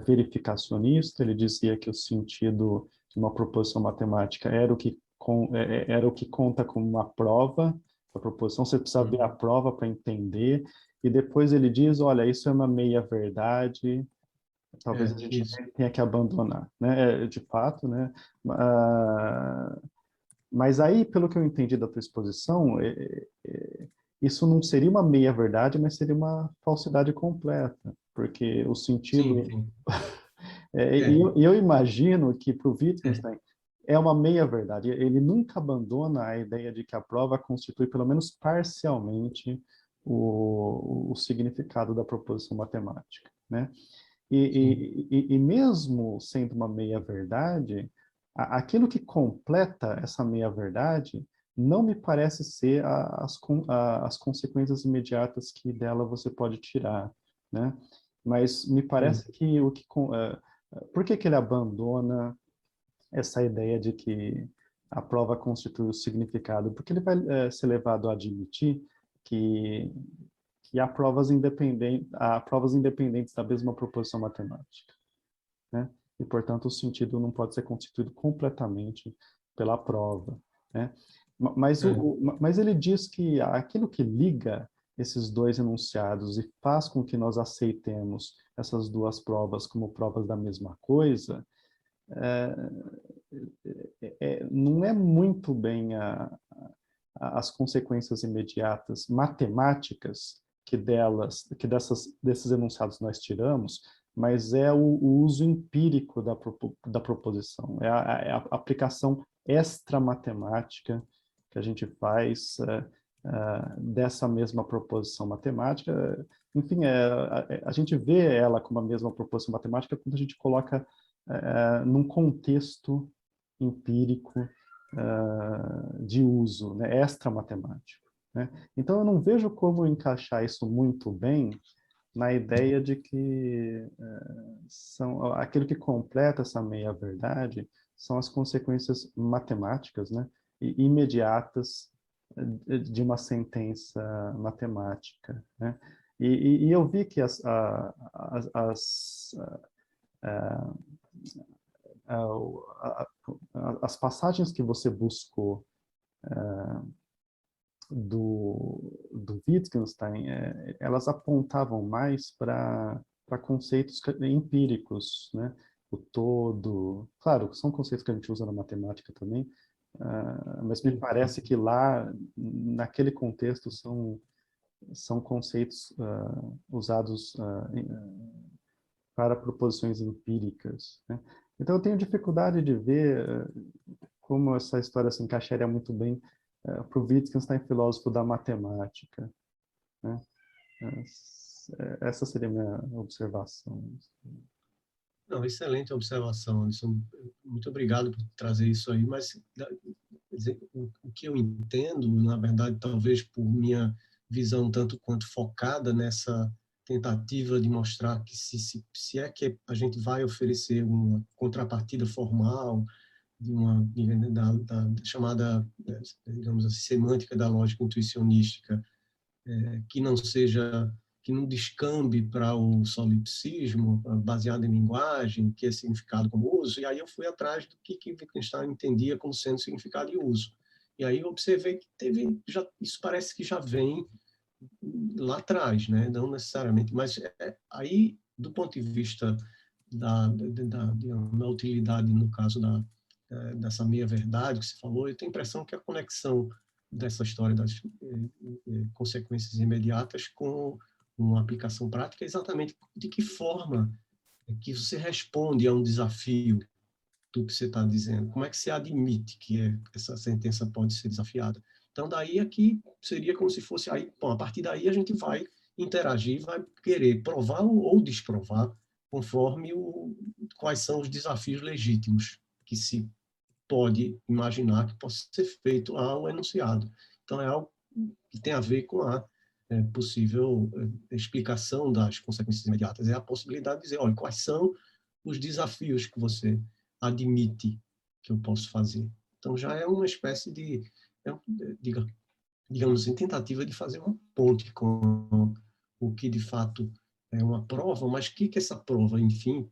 verificacionista, ele dizia que o sentido de uma proposição matemática era o que conta como uma prova da proposição, você precisa ver a prova para entender, e depois ele diz, olha, isso é uma meia-verdade, talvez a gente tenha que abandonar, né? De fato, né? Mas aí, pelo que eu entendi da tua exposição, isso não seria uma meia-verdade, mas seria uma falsidade completa, porque o sentido... Sim. E eu imagino que para o Wittgenstein é uma meia-verdade. Ele nunca abandona a ideia de que a prova constitui, pelo menos parcialmente, o significado da proposição matemática, né? E mesmo sendo uma meia-verdade, aquilo que completa essa meia-verdade não me parece ser as consequências imediatas que dela você pode tirar, né? Mas me parece que por que ele abandona essa ideia de que a prova constitui o significado? Porque ele vai ser levado a admitir que há provas independentes da mesma proposição matemática, né? E, portanto, o sentido não pode ser constituído completamente pela prova, né? Mas ele diz que aquilo que liga esses dois enunciados e faz com que nós aceitemos essas duas provas como provas da mesma coisa, não é muito bem as consequências imediatas matemáticas que desses enunciados nós tiramos, mas é o uso empírico da proposição, é a aplicação extra-matemática que a gente faz dessa mesma proposição matemática, enfim, a gente vê ela com a mesma proposição matemática quando a gente coloca num contexto empírico de uso, né, extra-matemático, né? Então, eu não vejo como encaixar isso muito bem na ideia de que aquilo que completa essa meia-verdade são as consequências matemáticas, né, e imediatas de uma sentença matemática, né? E eu vi que as passagens que você buscou do Wittgenstein, elas apontavam mais para conceitos empíricos, né? O todo, claro, são conceitos que a gente usa na matemática também, mas me parece que lá, naquele contexto, são conceitos usados para proposições empíricas, né? Então eu tenho dificuldade de ver como essa história se encaixaria muito bem para o Wittgenstein, filósofo da matemática, né? Essa seria a minha observação. Não, excelente observação, Anderson. Muito obrigado por trazer isso aí, mas quer dizer, o que eu entendo, na verdade, talvez por minha visão tanto quanto focada nessa tentativa de mostrar que se é que a gente vai oferecer uma contrapartida formal da chamada, digamos assim, semântica da lógica intuicionística, que não descambe para o solipsismo, baseado em linguagem, que é significado como uso, e aí eu fui atrás do que Wittgenstein entendia como sendo significado e uso. E aí eu observei que isso parece que já vem lá atrás, né? Não necessariamente, mas aí, do ponto de vista da utilidade, no caso dessa meia-verdade que você falou, eu tenho a impressão que a conexão dessa história das consequências imediatas com uma aplicação prática é exatamente de que forma que você responde a um desafio do que você está dizendo. Como é que você admite que essa sentença pode ser desafiada? Então, daí aqui seria como se fosse aí, bom, a partir daí a gente vai interagir, vai querer provar ou desprovar conforme quais são os desafios legítimos que se pode imaginar que possa ser feito ao enunciado. Então, é algo que tem a ver com a possível explicação das consequências imediatas. É a possibilidade de dizer, olha, quais são os desafios que você admite que eu posso fazer. Então, já é uma espécie de, digamos assim, tentativa de fazer uma ponte com o que, de fato, é uma prova, mas o que essa prova, enfim,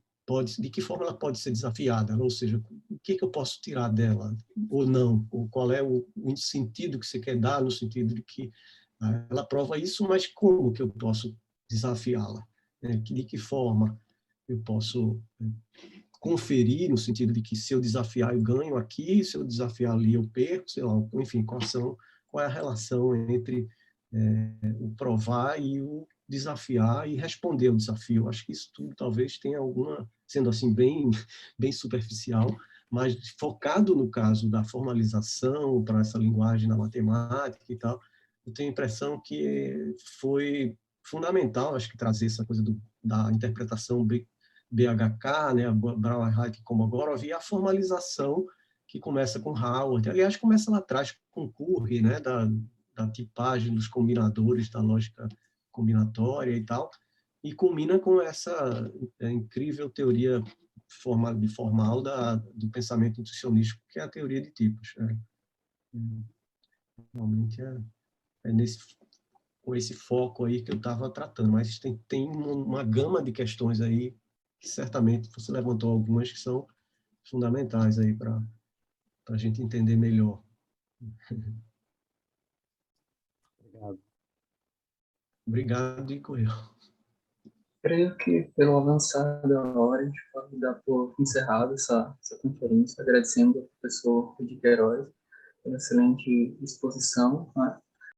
de que forma ela pode ser desafiada, ou seja, o que eu posso tirar dela, ou não, ou qual é o sentido que você quer dar, no sentido de que ela prova isso, mas como que eu posso desafiá-la? De que forma eu posso conferir, no sentido de que se eu desafiar eu ganho aqui, se eu desafiar ali eu perco, sei lá, enfim, qual é a relação entre o provar e o desafiar e responder ao desafio. Acho que isso tudo talvez tenha alguma, sendo assim bem superficial, mas focado no caso da formalização para essa linguagem na matemática e tal, eu tenho a impressão que foi fundamental, acho que trazer essa coisa da interpretação BHK, né, Bauer-Reich como agora, havia a formalização que começa com Howard. Aliás, começa lá atrás com Curry, né, da tipagem dos combinadores, da lógica combinatória e tal, e culmina com essa incrível teoria formal do pensamento intuicionístico, que é a teoria de tipos. Realmente com esse foco aí que eu estava tratando, mas tem uma gama de questões aí que certamente você levantou algumas que são fundamentais aí para a gente entender melhor. Obrigado. Obrigado, Igor. Creio que, pelo avançar da hora, a gente pode dar por encerrada essa conferência, agradecendo ao professor de Queiroz pela excelente exposição, né?